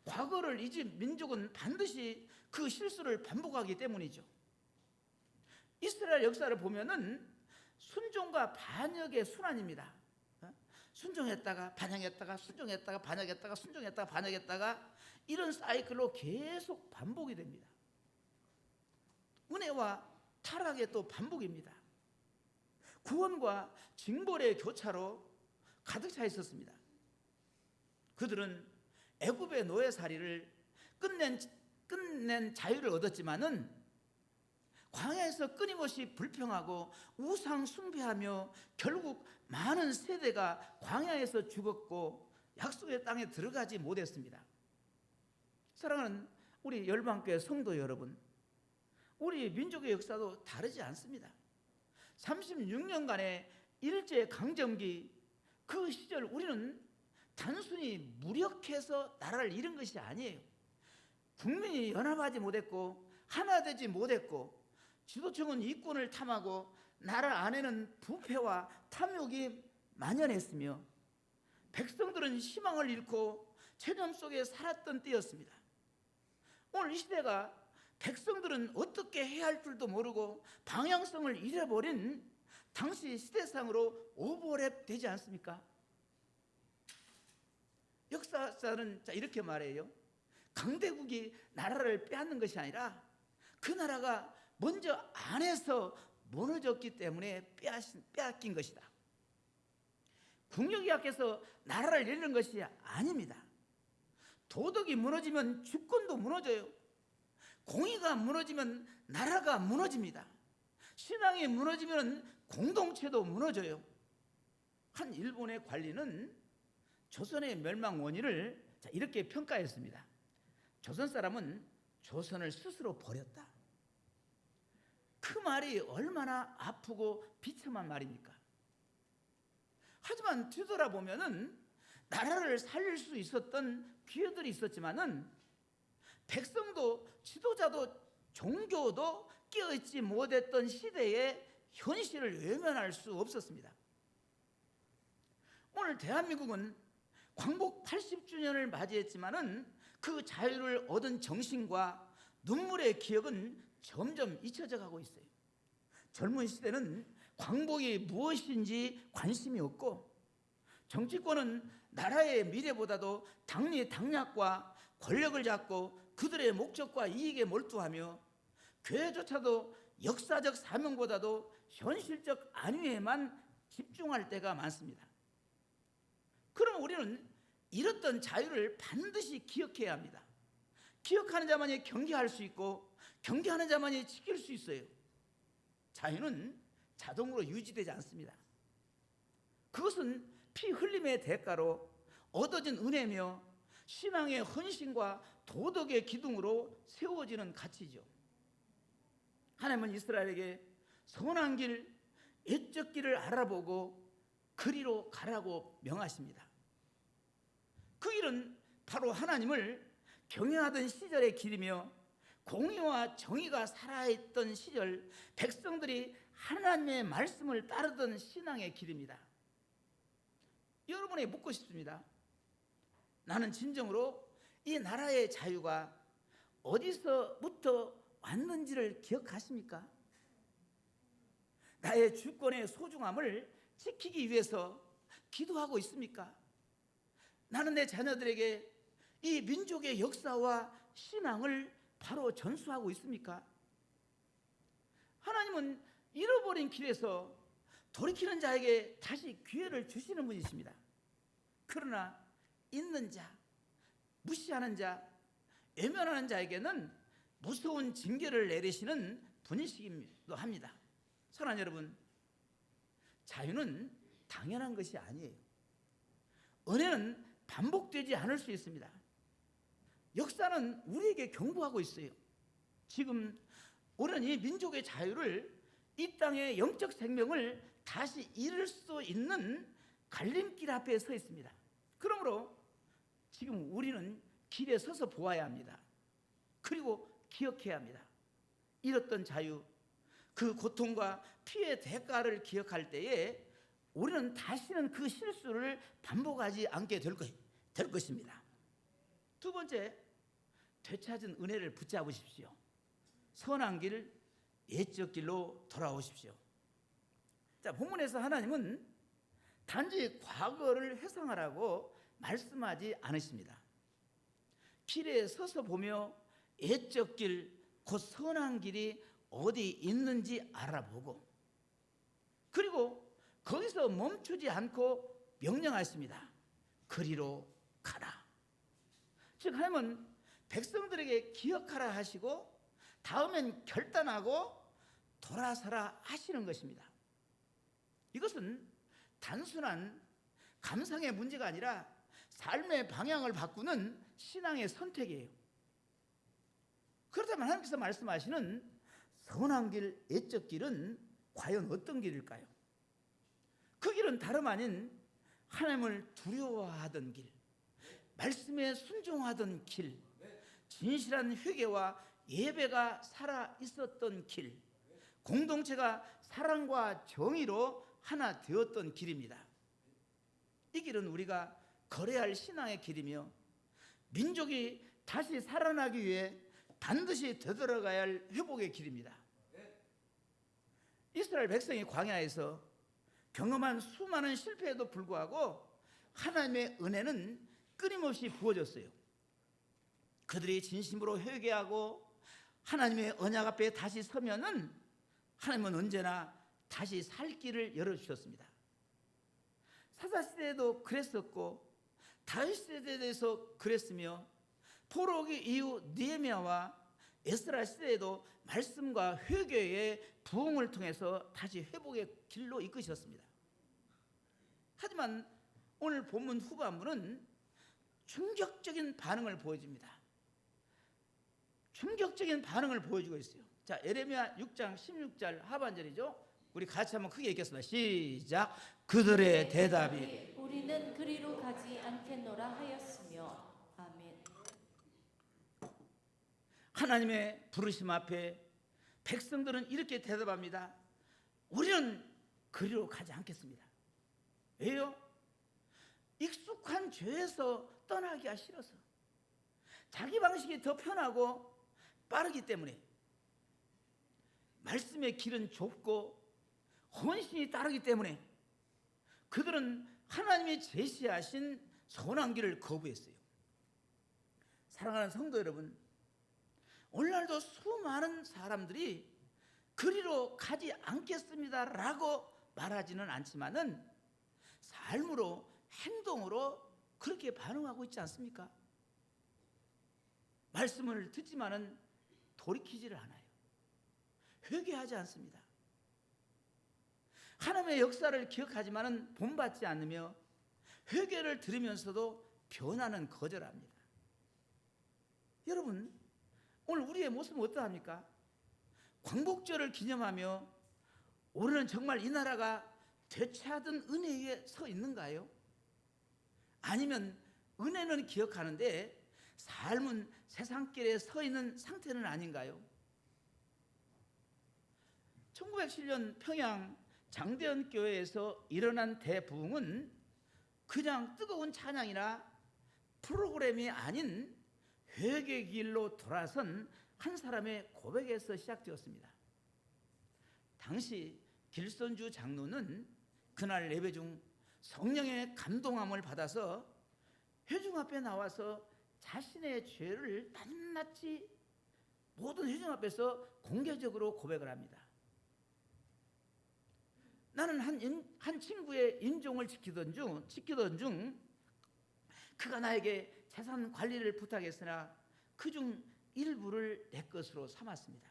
과거를 잊은 민족은 반드시 그 실수를 반복하기 때문이죠. 이스라엘 역사를 보면은 순종과 반역의 순환입니다. 순종했다가 반역했다가 순종했다가 반역했다가 순종했다가 반역했다가 이런 사이클로 계속 반복이 됩니다. 은혜와 타락의 또 반복입니다. 구원과 징벌의 교차로 가득 차 있었습니다. 그들은 애굽의 노예살이를 끝낸 자유를 얻었지만은 광야에서 끊임없이 불평하고 우상 숭배하며 결국 많은 세대가 광야에서 죽었고 약속의 땅에 들어가지 못했습니다. 사랑하는 우리 열방교회 성도 여러분, 우리 민족의 역사도 다르지 않습니다. 36년간의 일제강점기 그 시절 우리는 단순히 무력해서 나라를 잃은 것이 아니에요. 국민이 연합하지 못했고 하나 되지 못했고 지도층은 이권을 탐하고 나라 안에는 부패와 탐욕이 만연했으며 백성들은 희망을 잃고 체념 속에 살았던 때였습니다. 오늘 이 시대가 백성들은 어떻게 해야 할 줄도 모르고 방향성을 잃어버린 당시 시대상으로 오버랩 되지 않습니까? 역사사는 이렇게 말해요. 강대국이 나라를 빼앗는 것이 아니라 그 나라가 먼저 안에서 무너졌기 때문에 빼앗긴 것이다. 국력이 약해서 나라를 잃는 것이 아닙니다. 도덕이 무너지면 주권도 무너져요. 공의가 무너지면 나라가 무너집니다. 신앙이 무너지면 공동체도 무너져요. 한 일본의 관리는 조선의 멸망 원인을 이렇게 평가했습니다. 조선 사람은 조선을 스스로 버렸다. 그 말이 얼마나 아프고 비참한 말입니까? 하지만 뒤돌아보면은 나라를 살릴 수 있었던 기회들이 있었지만은 백성도 지도자도 종교도 깨어있지 못했던 시대의 현실을 외면할 수 없었습니다. 오늘 대한민국은 광복 80주년을 맞이했지만은 그 자유를 얻은 정신과 눈물의 기억은 점점 잊혀져 가고 있어요. 젊은 시대는 광복이 무엇인지 관심이 없고 정치권은 나라의 미래보다도 당리 당략과 권력을 잡고 그들의 목적과 이익에 몰두하며 교회조차도 역사적 사명보다도 현실적 안위에만 집중할 때가 많습니다. 그럼 우리는 잃었던 자유를 반드시 기억해야 합니다. 기억하는 자만이 경계할 수 있고 경계하는 자만이 지킬 수 있어요. 자유는 자동으로 유지되지 않습니다. 그것은 피 흘림의 대가로 얻어진 은혜며 신앙의 헌신과 도덕의 기둥으로 세워지는 가치죠. 하나님은 이스라엘에게 선한 길, 옛적 길을 알아보고 그리로 가라고 명하십니다. 그 길은 바로 하나님을 경외하던 시절의 길이며 공의와 정의가 살아있던 시절 백성들이 하나님의 말씀을 따르던 신앙의 길입니다. 여러분에게 묻고 싶습니다. 나는 진정으로 이 나라의 자유가 어디서부터 왔는지를 기억하십니까? 나의 주권의 소중함을 지키기 위해서 기도하고 있습니까? 나는 내 자녀들에게 이 민족의 역사와 신앙을 바로 전수하고 있습니까? 하나님은 잃어버린 길에서 돌이키는 자에게 다시 기회를 주시는 분이십니다. 그러나 있는 자, 무시하는 자, 외면하는 자에게는 무서운 징계를 내리시는 분이시기도 합니다. 사랑하는 여러분, 자유는 당연한 것이 아니에요. 은혜는 반복되지 않을 수 있습니다. 역사는 우리에게 경고하고 있어요. 지금 우리는 이 민족의 자유를, 이 땅의 영적 생명을 다시 잃을 수 있는 갈림길 앞에 서 있습니다. 그러므로 지금 우리는 길에 서서 보아야 합니다. 그리고 기억해야 합니다. 잃었던 자유, 그 고통과 피의 대가를 기억할 때에 우리는 다시는 그 실수를 반복하지 않게 될 것입니다. 두 번째, 되찾은 은혜를 붙잡으십시오. 선한 길, 옛적 길로 돌아오십시오. 자, 본문에서 하나님은 단지 과거를 회상하라고 말씀하지 않으십니다. 길에 서서 보며 옛적 길, 곧 선한 길이 어디 있는지 알아보고, 그리고 거기서 멈추지 않고 명령하십니다. 그리로 가라. 즉 하나님은 백성들에게 기억하라 하시고 다음엔 결단하고 돌아서라 하시는 것입니다. 이것은 단순한 감상의 문제가 아니라 삶의 방향을 바꾸는 신앙의 선택이에요. 그렇다면 하나님께서 말씀하시는 선한 길, 애적 길은 과연 어떤 길일까요? 그 길은 다름 아닌 하나님을 두려워하던 길, 말씀에 순종하던 길, 진실한 회개와 예배가 살아 있었던 길, 공동체가 사랑과 정의로 하나 되었던 길입니다. 이 길은 우리가 걸어야 할 신앙의 길이며 민족이 다시 살아나기 위해 반드시 되돌아가야 할 회복의 길입니다. 이스라엘 백성이 광야에서 경험한 수많은 실패에도 불구하고 하나님의 은혜는 끊임없이 부어졌어요. 그들이 진심으로 회개하고 하나님의 언약 앞에 다시 서면은 하나님은 언제나 다시 살 길을 열어주셨습니다. 사사시대에도 그랬었고 다윗 시대에서 그랬으며 포로기 이후 느헤미야와 에스라 시대에도 말씀과 회개의 부흥을 통해서 다시 회복의 길로 이끄셨습니다. 하지만 오늘 본문 후반부는 충격적인 반응을 보여줍니다. 충격적인 반응을 보여주고 있어요. 자, 예레미야 6장 16절 하반절이죠. 우리 같이 한번 크게 읽겠습니다. 시작. 그들의 대답이 우리는 그리로 가지 않겠노라 하였으며. 아멘. 하나님의 부르심 앞에 백성들은 이렇게 대답합니다. 우리는 그리로 가지 않겠습니다. 왜요? 익숙한 죄에서 떠나기가 싫어서, 자기 방식이 더 편하고 빠르기 때문에, 말씀의 길은 좁고 헌신이 따르기 때문에 그들은 하나님이 제시하신 선한 길을 거부했어요. 사랑하는 성도 여러분, 오늘날도 수많은 사람들이 그리로 가지 않겠습니다라고 말하지는 않지만은 삶으로, 행동으로 그렇게 반응하고 있지 않습니까? 말씀을 듣지만은 돌이키지를 않아요. 회개하지 않습니다. 하나님의 역사를 기억하지만은 본받지 않으며 회개를 들으면서도 변화는 거절합니다. 여러분, 오늘 우리의 모습은 어떠합니까? 광복절을 기념하며 우리는 정말 이 나라가 되찾은 은혜 위에 서 있는가요? 아니면 은혜는 기억하는데 삶은 세상길에 서 있는 상태는 아닌가요? 1907년 평양 장대현 교회에서 일어난 대부흥은 그냥 뜨거운 찬양이나 프로그램이 아닌 회개 길로 돌아선 한 사람의 고백에서 시작되었습니다. 당시 길선주 장로는 그날 예배 중 성령의 감동함을 받아서 회중 앞에 나와서 자신의 죄를 낱낱이 모든 회중 앞에서 공개적으로 고백을 합니다. 나는 한 친구의 임종을 지키던 중 그가 나에게 재산 관리를 부탁했으나 그중 일부를 내 것으로 삼았습니다.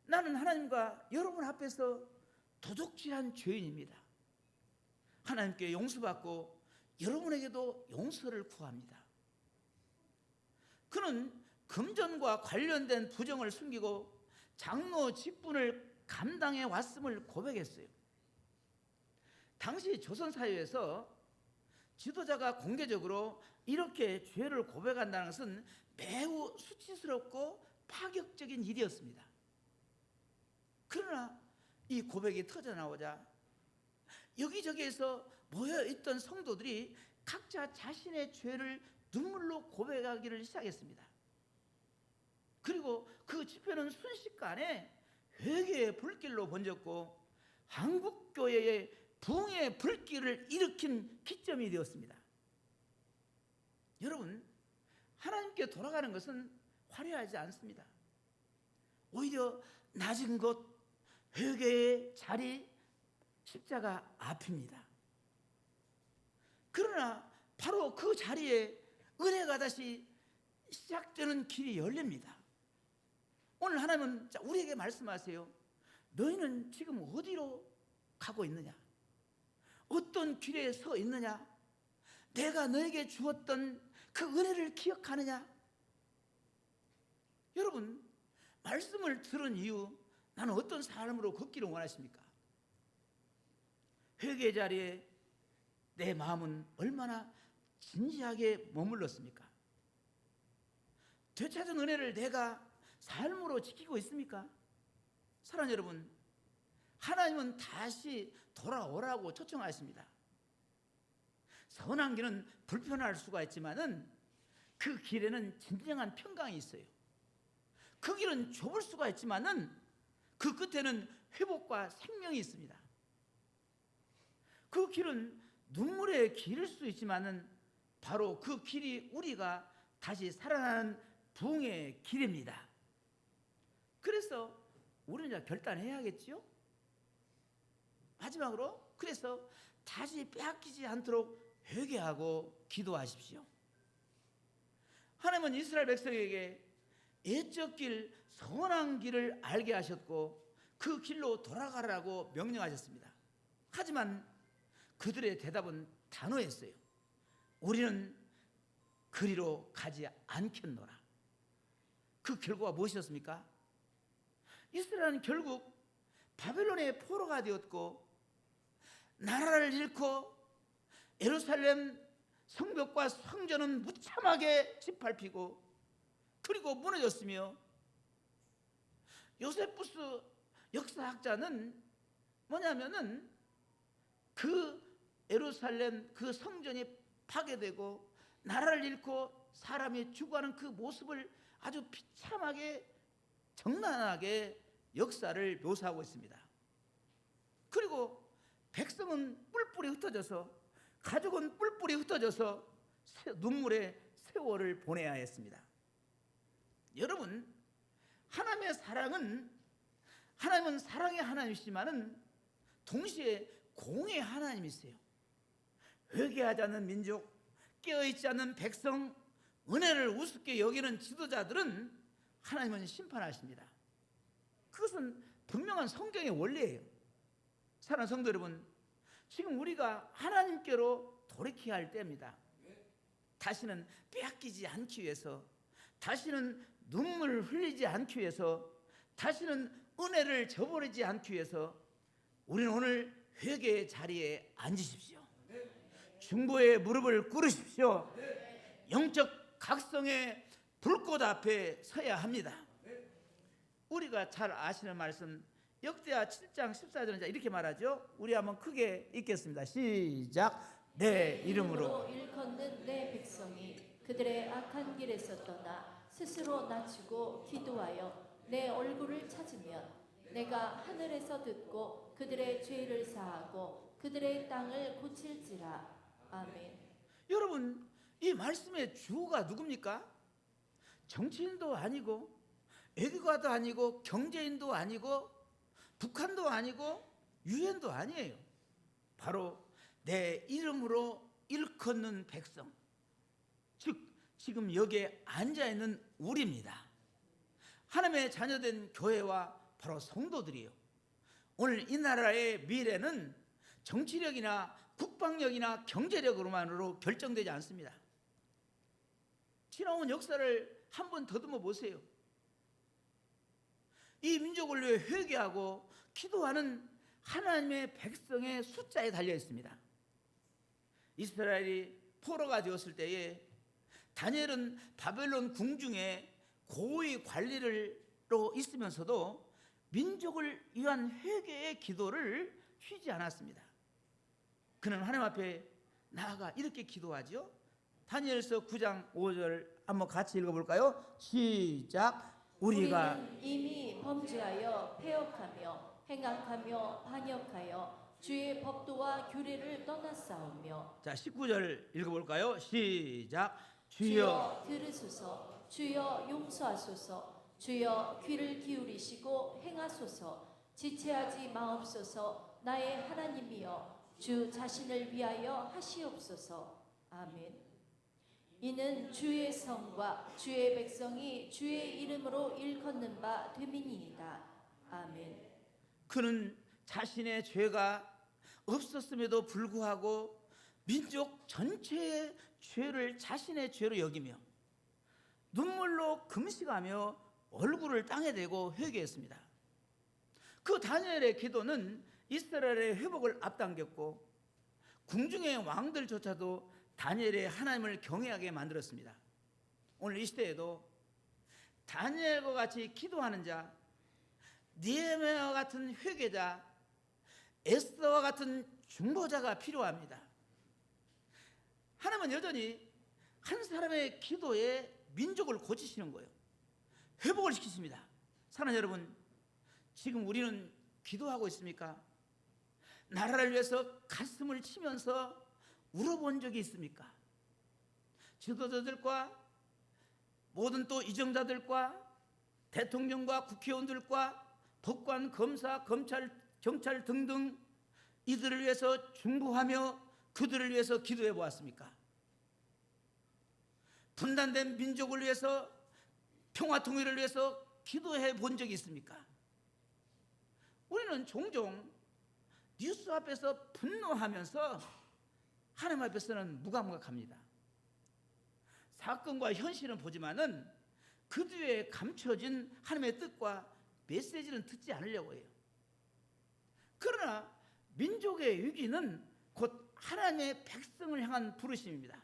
나는 하나님과 여러분 앞에서 도둑질한 죄인입니다. 하나님께 용서받고 여러분에게도 용서를 구합니다. 그는 금전과 관련된 부정을 숨기고 장로 직분을 감당해 왔음을 고백했어요. 당시 조선사회에서 지도자가 공개적으로 이렇게 죄를 고백한다는 것은 매우 수치스럽고 파격적인 일이었습니다. 그러나 이 고백이 터져나오자 여기저기에서 모여있던 성도들이 각자 자신의 죄를 눈물로 고백하기를 시작했습니다. 그리고 그 집회는 순식간에 회개의 불길로 번졌고 한국교회의 부흥의 불길을 일으킨 기점이 되었습니다. 여러분, 하나님께 돌아가는 것은 화려하지 않습니다. 오히려 낮은 곳, 회개의 자리, 십자가 앞입니다. 그러나 바로 그 자리에 은혜가 다시 시작되는 길이 열립니다. 오늘 하나님은 우리에게 말씀하세요. 너희는 지금 어디로 가고 있느냐? 어떤 길에 서 있느냐? 내가 너에게 주었던 그 은혜를 기억하느냐? 여러분, 말씀을 들은 이후 나는 어떤 삶으로 걷기를 원하십니까? 회개 자리에 내 마음은 얼마나 진지하게 머물렀습니까? 되찾은 은혜를 내가 삶으로 지키고 있습니까? 사랑하는 여러분, 하나님은 다시 돌아오라고 초청하십니다. 선한 길은 불편할 수가 있지만은 그 길에는 진정한 평강이 있어요. 그 길은 좁을 수가 있지만은 그 끝에는 회복과 생명이 있습니다. 그 길은 눈물의 길일 수 있지만은 바로 그 길이 우리가 다시 살아나는 부흥의 길입니다. 그래서 우리는 이제 결단해야겠죠? 마지막으로 그래서 다시 빼앗기지 않도록 회개하고 기도하십시오. 하나님은 이스라엘 백성에게 옛적 길, 선한 길을 알게 하셨고 그 길로 돌아가라고 명령하셨습니다. 하지만 그들의 대답은 단호했어요. 우리는 그리로 가지 않겠노라. 그 결과가 무엇이었습니까? 이스라엘은 결국 바벨론의 포로가 되었고 나라를 잃고 예루살렘 성벽과 성전은 무참하게 짓밟히고 그리고 무너졌으며, 요세푸스 역사학자는 뭐냐면은 그 예루살렘 그 성전이 파괴되고 나라를 잃고 사람이 죽어가는 그 모습을 아주 비참하게 적나라하게 역사를 묘사하고 있습니다. 그리고 백성은 뿔뿔이 흩어져서, 가족은 뿔뿔이 흩어져서 눈물의 세월을 보내야 했습니다. 여러분, 하나님의 사랑은, 하나님은 사랑의 하나님이시지만은 동시에 공의 하나님이세요. 회개하지 않는 민족, 깨어있지 않는 백성, 은혜를 우습게 여기는 지도자들은 하나님은 심판하십니다. 그것은 분명한 성경의 원리예요. 사랑하는 성도 여러분, 지금 우리가 하나님께로 돌이켜야 할 때입니다. 다시는 빼앗기지 않기 위해서, 다시는 눈물 흘리지 않기 위해서, 다시는 은혜를 저버리지 않기 위해서 우리는 오늘 회개의 자리에 앉으십시오. 중보의 무릎을 꿇으십시오. 영적 각성의 불꽃 앞에 서야 합니다. 우리가 잘 아시는 말씀 역대하 7장 14절은 이렇게 말하죠. 우리 한번 크게 읽겠습니다. 시작. 내 이름으로 일컫는 내 백성이 그들의 악한 길에서 떠나 스스로 낮추고 기도하여 내 얼굴을 찾으면 내가 하늘에서 듣고 그들의 죄를 사하고 그들의 땅을 고칠지라. 아멘. 여러분, 이 말씀의 주가 누굽니까? 정치인도 아니고 외교가도 아니고 경제인도 아니고 북한도 아니고 유엔도 아니에요. 바로 내 이름으로 일컫는 백성, 즉 지금 여기에 앉아있는 우리입니다. 하나님의 자녀된 교회와 바로 성도들이에요. 오늘 이 나라의 미래는 정치력이나 국방력이나 경제력으로만으로 결정되지 않습니다. 지나온 역사를 한번 더듬어 보세요. 이 민족을 위해 회개하고 기도하는 하나님의 백성의 숫자에 달려 있습니다. 이스라엘이 포로가 되었을 때에 다니엘은 바벨론 궁중에 고위 관리로 있으면서도 민족을 위한 회개의 기도를 쉬지 않았습니다. 그는 하나님 앞에 나아가 이렇게 기도하죠. 다니엘서 9장 5절 한번 같이 읽어볼까요? 시작. 우리가 이미 범죄하여 패역하며 행악하며 반역하여 주의 법도와 규례를 떠났사오며. 자, 19절 읽어볼까요? 시작. 주여 들으소서, 주여 용서하소서, 주여 귀를 기울이시고 행하소서. 지체하지 마옵소서. 나의 하나님이여 주 자신을 위하여 하시옵소서. 아멘. 이는 주의 성과 주의 백성이 주의 이름으로 일컫는 바 됨이니이다. 아멘. 그는 자신의 죄가 없었음에도 불구하고 민족 전체의 죄를 자신의 죄로 여기며 눈물로 금식하며 얼굴을 땅에 대고 회개했습니다. 그 다니엘의 기도는 이스라엘의 회복을 앞당겼고 궁중의 왕들조차도 다니엘의 하나님을 경외하게 만들었습니다. 오늘 이 시대에도 다니엘과 같이 기도하는 자, 느헤미야와 같은 회개자, 에스더와 같은 중보자가 필요합니다. 하나님은 여전히 한 사람의 기도에 민족을 고치시는 거예요. 회복을 시키십니다. 사랑하는 여러분, 지금 우리는 기도하고 있습니까? 나라를 위해서 가슴을 치면서 울어본 적이 있습니까? 지도자들과 모든 또 이정자들과 대통령과 국회의원들과 법관, 검사, 검찰, 경찰 등등 이들을 위해서 중보하며 그들을 위해서 기도해 보았습니까? 분단된 민족을 위해서, 평화 통일을 위해서 기도해 본 적이 있습니까? 우리는 종종 뉴스 앞에서 분노하면서 하나님 앞에서는 무감각합니다. 사건과 현실은 보지만은 그 뒤에 감춰진 하나님의 뜻과 메시지는 듣지 않으려고 해요. 그러나 민족의 위기는 곧 하나님의 백성을 향한 부르심입니다.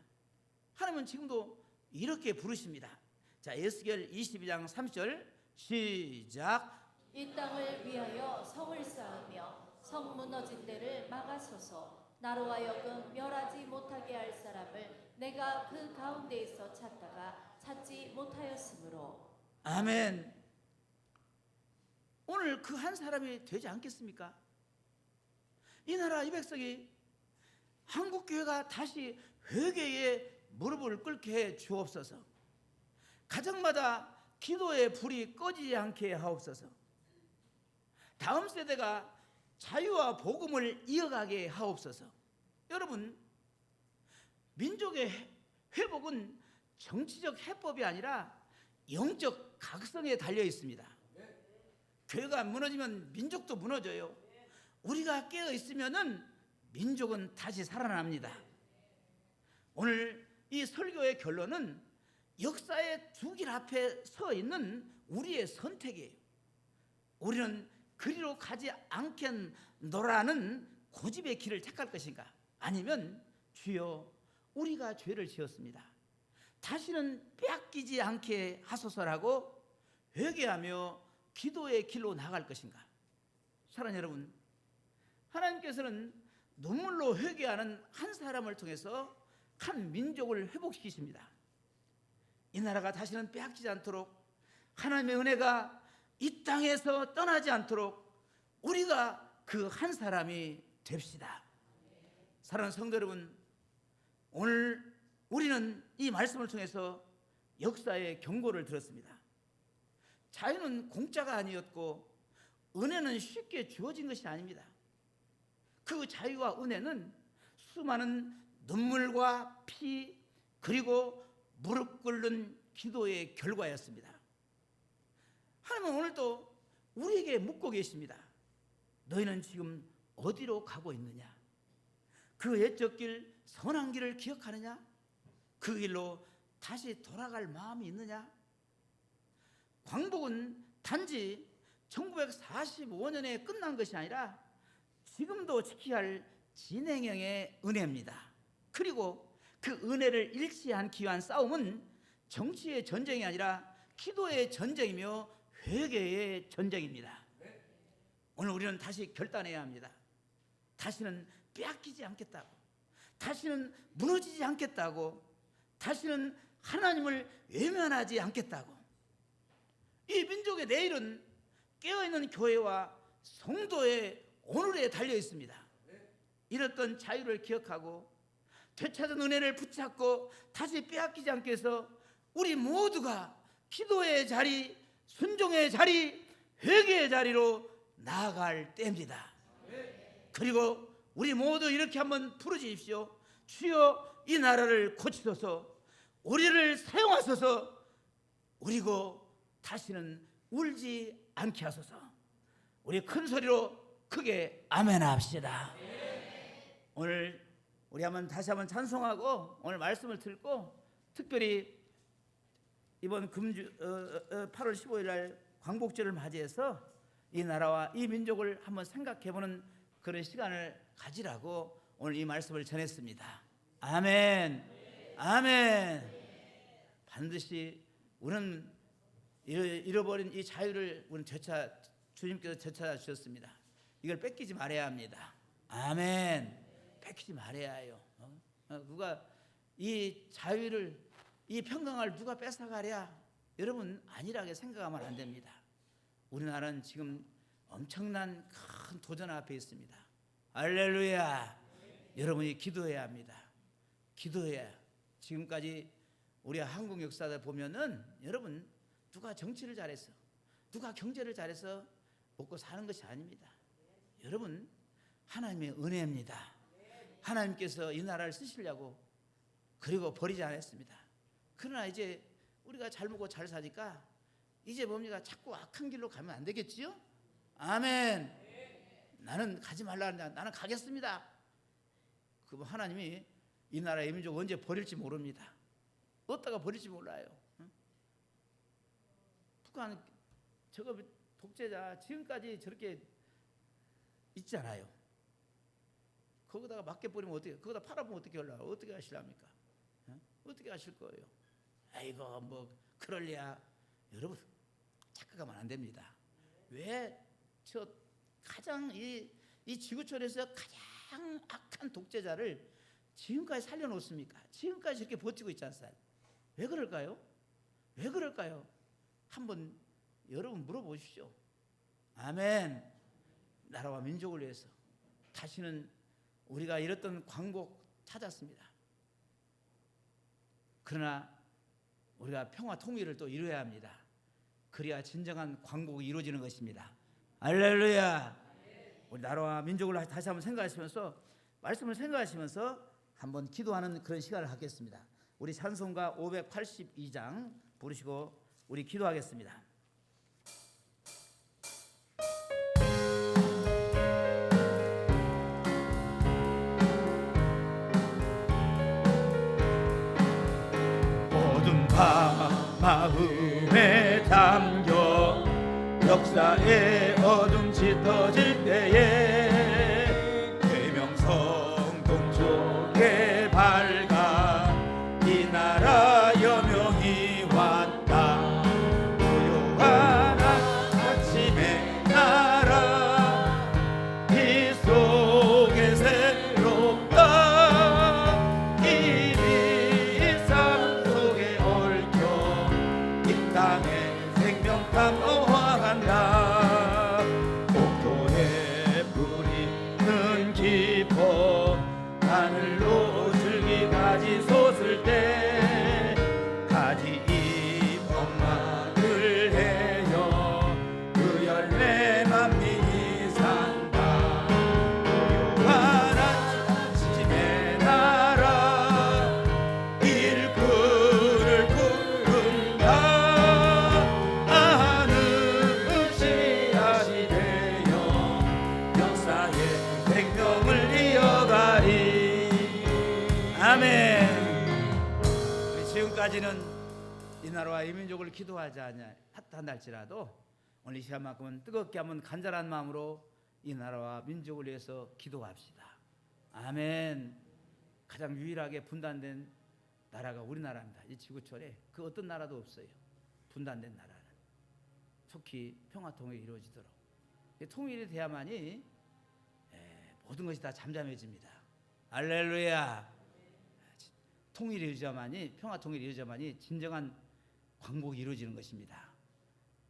하나님은 지금도 이렇게 부르십니다. 자, 에스겔 22장 30절 시작. 이 땅을 위하여 성을 쌓으며 성 무너진 데를 막아서서 나로 하여금 멸하지 못하게 할 사람을 내가 그 가운데에서 찾다가 찾지 못하였으므로. 아멘. 오늘 그 한 사람이 되지 않겠습니까? 이 나라 이 백성이 한국교회가 다시 회개에 무릎을 꿇게 해 주옵소서. 가정마다 기도의 불이 꺼지지 않게 하옵소서. 다음 세대가 자유와 복음을 이어가게 하옵소서. 여러분, 민족의 회복은 정치적 해법이 아니라 영적 각성에 달려 있습니다. 교회가 무너지면 민족도 무너져요. 우리가 깨어 있으면은 민족은 다시 살아납니다. 오늘 이 설교의 결론은 역사의 두 길 앞에 서 있는 우리의 선택이에요. 우리는 그리로 가지 않겠노라는 고집의 길을 택할 것인가? 아니면 주여 우리가 죄를 지었습니다. 다시는 빼앗기지 않게 하소서라고 회개하며 기도의 길로 나갈 것인가? 사랑하는 여러분, 하나님께서는 눈물로 회개하는 한 사람을 통해서 한 민족을 회복시키십니다. 이 나라가 다시는 빼앗기지 않도록 하나님의 은혜가 이 땅에서 떠나지 않도록 우리가 그 한 사람이 됩시다. 사랑하는 성도 여러분, 오늘 우리는 이 말씀을 통해서 역사의 경고를 들었습니다. 자유는 공짜가 아니었고 은혜는 쉽게 주어진 것이 아닙니다. 그 자유와 은혜는 수많은 눈물과 피 그리고 무릎 꿇는 기도의 결과였습니다. 하나님은 오늘도 우리에게 묻고 계십니다. 너희는 지금 어디로 가고 있느냐? 그 옛적 길, 선한 길을 기억하느냐? 그 길로 다시 돌아갈 마음이 있느냐? 광복은 단지 1945년에 끝난 것이 아니라 지금도 지켜야 할 진행형의 은혜입니다. 그리고 그 은혜를 잃지 않기 위한 싸움은 정치의 전쟁이 아니라 기도의 전쟁이며 회개의 전쟁입니다. 오늘 우리는 다시 결단해야 합니다. 다시는 빼앗기지 않겠다고, 다시는 무너지지 않겠다고, 다시는 하나님을 외면하지 않겠다고. 이 민족의 내일은 깨어있는 교회와 성도의 오늘에 달려 있습니다. 잃었던 자유를 기억하고 되찾은 은혜를 붙잡고 다시 빼앗기지 않게 해서 우리 모두가 기도의 자리, 순종의 자리, 회개의 자리로 나아갈 때입니다. 그리고 우리 모두 이렇게 한번 부르짖으십시오. 주여 이 나라를 고치소서. 우리를 사용하소서. 우리고 다시는 울지 않게 하소서. 우리 큰 소리로 크게 아멘 합시다. 오늘 우리 다시 한번 찬송하고 오늘 말씀을 듣고 특별히 이번 8월 15일 날 광복절을 맞이해서 이 나라와 이 민족을 한번 생각해보는 그런 시간을 가지라고 오늘 이 말씀을 전했습니다. 아멘. 아멘. 반드시 우리는 잃어버린 이 자유를 우리는 주님께서 되찾아 주셨습니다. 이걸 뺏기지 말아야 합니다. 아멘. 뺏기지 말아야 해요. 누가 이 자유를, 이 평강을 누가 뺏어가랴? 여러분 아니라게 생각하면 안 됩니다. 우리나라는 지금 엄청난 큰 도전 앞에 있습니다. 할렐루야. 여러분이 기도해야 합니다. 기도해야. 지금까지 우리 한국 역사를 보면은 여러분 누가 정치를 잘해서, 누가 경제를 잘해서 먹고 사는 것이 아닙니다. 여러분 하나님의 은혜입니다. 하나님께서 이 나라를 쓰시려고 그리고 버리지 않았습니다. 그러나 이제 우리가 잘 먹고 잘 사니까 이제 뭡니까? 자꾸 악한 길로 가면 안 되겠지요? 아멘. 나는 가지 말라는데 나는 가겠습니다. 그럼 하나님이 이 나라의 민족 언제 버릴지 모릅니다. 어디다가 버릴지 몰라요. 북한 저거 독재자 지금까지 저렇게 있잖아요. 거기다가 맡겨버리면 어떻게, 거기다 팔아보면 어떻게 하려고, 어떻게 하시랍니까? 어떻게 하실 거예요? 아이고 뭐 그럴랴. 여러분 착각하면 안 됩니다. 왜 저 가장 이 지구촌에서 가장 악한 독재자를 지금까지 살려놓습니까? 지금까지 이렇게 버티고 있지 않습니까? 왜 그럴까요? 왜 그럴까요? 한번 여러분 물어보십시오. 아멘. 나라와 민족을 위해서 다시는 우리가 잃었던 광복 찾았습니다. 그러나 우리가 평화 통일을 또 이루어야 합니다. 그래야 진정한 광복이 이루어지는 것입니다. 할렐루야. 우리 나라와 민족을 다시 한번 생각하시면서 말씀을 생각하시면서 한번 기도하는 그런 시간을 갖겠습니다. 우리 찬송가 582장 부르시고 우리 기도하겠습니다. 모든 밤 마음에 담겨 역사의 어둠 짙어질 때에 대명성 동쪽에 밝아 이 나라 여명이 왔다. 고요한 아침의 나라 이 속에 새롭다. 이 삶 속에 얽혀 이 땅에 생명감 어화한다. 복도에 뿌리는 깊어 하늘로 줄기까지 솟을 때 가지 잎 엄마를 해요. 그 열매 만민이 산다. 고요한 아침의 나라 일꾼을 꾸른다. 하늘 씨앗이 되어 역사의 생명을 이어가리. 아멘. 우리 지금까지는 이 나라와 이 민족을 기도하지 않할지라도 오늘 이 시간만큼은 뜨겁게 한번 간절한 마음으로 이 나라와 민족을 위해서 기도합시다. 아멘. 가장 유일하게 분단된 나라가 우리나라입니다. 이 지구촌에 그 어떤 나라도 없어요. 분단된 나라는 속히 평화통일이 이루어지도록 통일이 돼야만이 모든 것이 다 잠잠해집니다. 할렐루야. 통일이 이루어져야만이, 평화통일이 이루어져야만이 진정한 광복이 이루어지는 것입니다.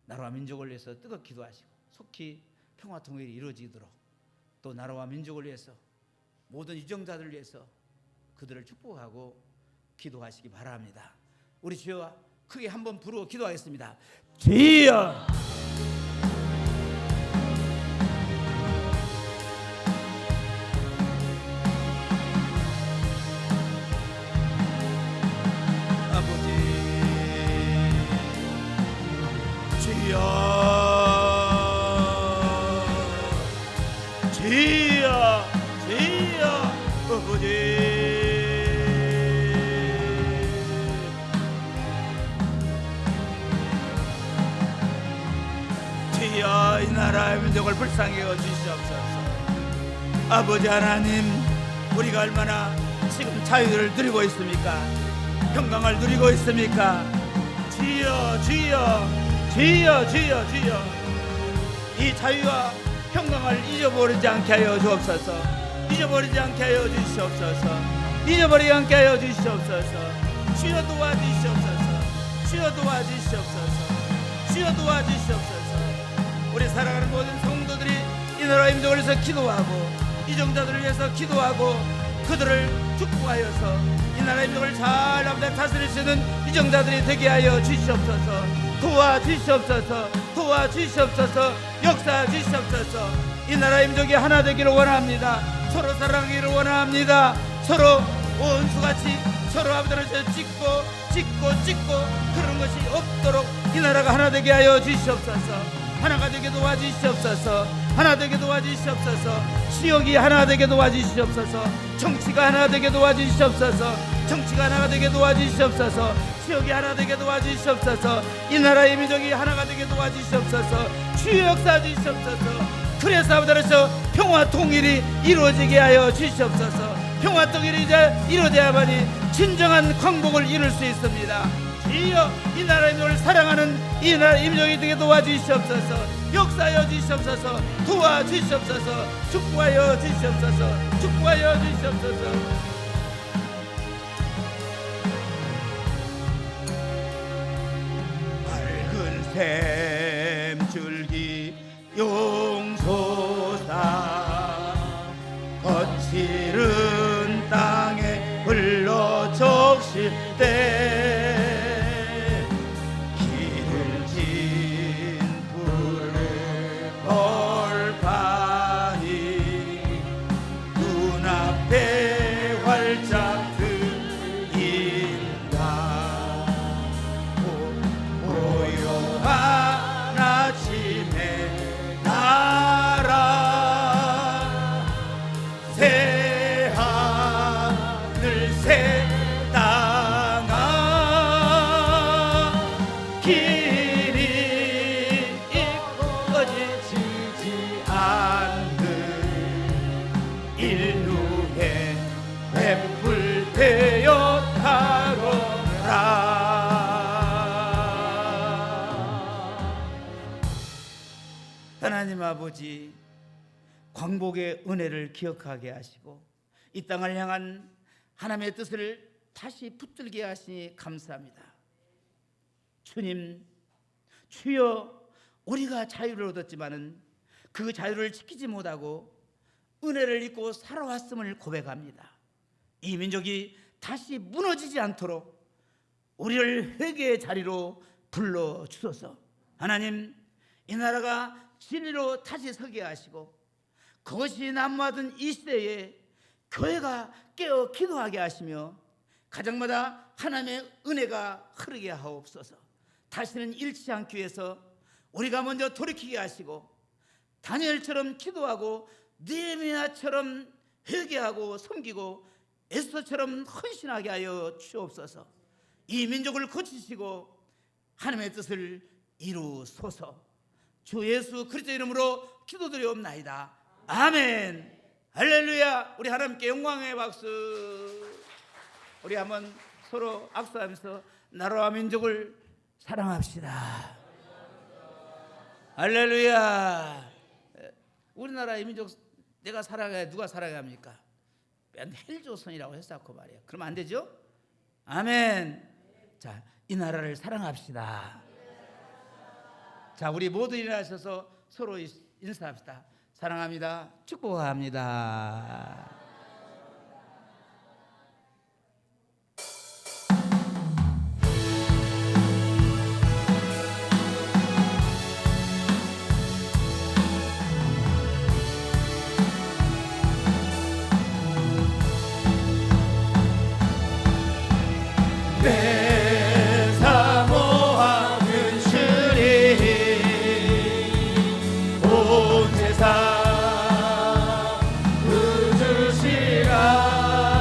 나라와 민족을 위해서 뜨겁게 기도하시고 속히 평화통일이 이루어지도록 또 나라와 민족을 위해서 모든 유정자들을 위해서 그들을 축복하고 기도하시기 바랍니다. 우리 주여 크게 한번 부르고 기도하겠습니다. 주여. 주여 이 나라의 민족을 불쌍히 여주시옵소서. 아버지 하나님, 우리가 얼마나 지금 자유를 누리고 있습니까? 평강을 누리고 있습니까? 주여 주여 주여 주여 주여, 이 자유와 평강을 잊어버리지 않게 하여 주옵소서. 잊어버리지 않게 하여 주시옵소서. 잊어버리지 않게 하여 주시옵소서. 주여 도와주시옵소서. 주여 도와주시옵소서. 주여 도와주시옵소서. 우리 사랑하는 모든 성도들이 이 나라의 민족을 위해서 기도하고 이정자들을 위해서 기도하고 그들을 축복하여서 이 나라의 민족을 잘 다스릴 수 있는 이정자들이 되게 하여 주시옵소서. 도와주시옵소서. 도와주시옵소서. 역사 주시옵소서. 이 나라의 민족이 하나 되기를 원합니다. 서로 사랑하기를 원합니다. 서로 원수같이 서로 아버지를 찍고 그런 것이 없도록 이 나라가 하나 되게 하여 주시옵소서. 하나가 되게 도와주시옵소서. 하나 되게 도와주시옵소서. 지역이 하나 되게 도와주시옵소서. 정치가 하나 되게 도와주시옵소서. 정치가 하나가 되게 도와주시옵소서. 지역이 하나 되게 도와주시옵소서. 이 나라의 민족이 하나가 되게 도와주시옵소서. 주의 역사 주시옵소서. 그래서 아버지로서 평화 통일이 이루어지게 하여 주시옵소서. 평화 통일이 이제 이루어져야만이 진정한 광복을 이룰 수 있습니다. 주여 이 나라의 민족을 사랑하는 이 나라의 민족이 되게 도와주시옵소서. 역사하여 주시옵소서. 도와주시옵소서. 축복하여 주시옵소서. 축복하여 주시옵소서. 밝은 샘줄기 용솟아 거칠은 땅에 흘러 적실 때 기름진 불을 벌판이 눈앞에 활짝 트인다. 고요한 아침에 나라 새 하늘 새 땅아 길이 꺼지지 않는 인류의 횃불 되어 타거라. 하나님 아버지, 광복의 은혜를 기억하게 하시고 이 땅을 향한 하나님의 뜻을 다시 붙들게 하시니 감사합니다. 주님, 주여, 우리가 자유를 얻었지만은 그 자유를 지키지 못하고 은혜를 잊고 살아왔음을 고백합니다. 이 민족이 다시 무너지지 않도록 우리를 회개의 자리로 불러주소서. 하나님, 이 나라가 진리로 다시 서게 하시고 그것이 난무하던 이 시대에 교회가 깨어 기도하게 하시며 가정마다 하나님의 은혜가 흐르게 하옵소서. 다시는 잃지 않기 위해서 우리가 먼저 돌이키게 하시고 다니엘처럼 기도하고 느헤미야처럼 회개하고 섬기고 에스더처럼 헌신하게 하여 주옵소서. 이 민족을 고치시고 하나님의 뜻을 이루소서. 주 예수 그리스도 이름으로 기도드리옵나이다. 아멘. 할렐루야. 우리 하나님께 영광의 박수. 우리 한번 서로 악수하면서 나라와 민족을 사랑합시다. 할렐루야. 우리나라의 민족 내가 사랑해, 누가 사랑해 합니까? 맨 헬조선이라고 했었고 말이야. 그러면 안 되죠? 아멘. 자, 이 나라를 사랑합시다. 자, 우리 모두 일어나셔서 서로 인사합시다. 사랑합니다. 축복합니다. 내 사모하는 주님, 온 세상 그 주시라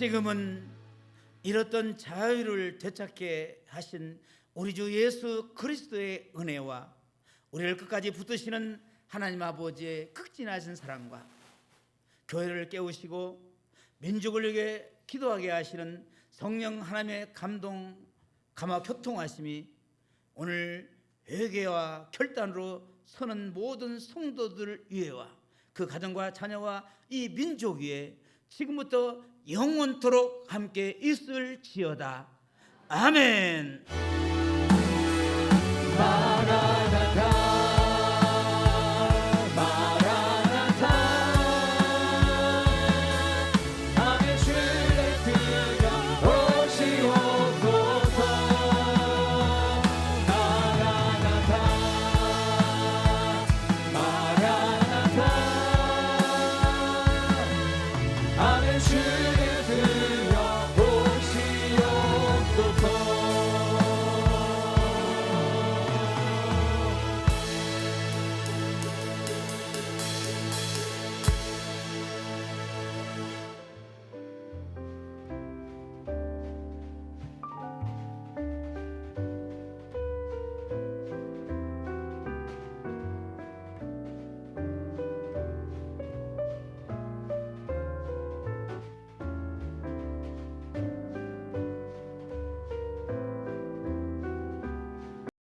지금은 잃었던 자유를 되찾게 하신 우리 주 예수 그리스도의 은혜와 우리를 끝까지 붙드시는 하나님 아버지의 극진하신 사랑과 교회를 깨우시고 민족을 위해 기도하게 하시는 성령 하나님의 감동, 감화, 교통하심이 오늘 회개와 결단으로 서는 모든 성도들 위에와 그 가정과 자녀와 이 민족 위에 지금부터 영원토록 함께 있을지어다. 아멘.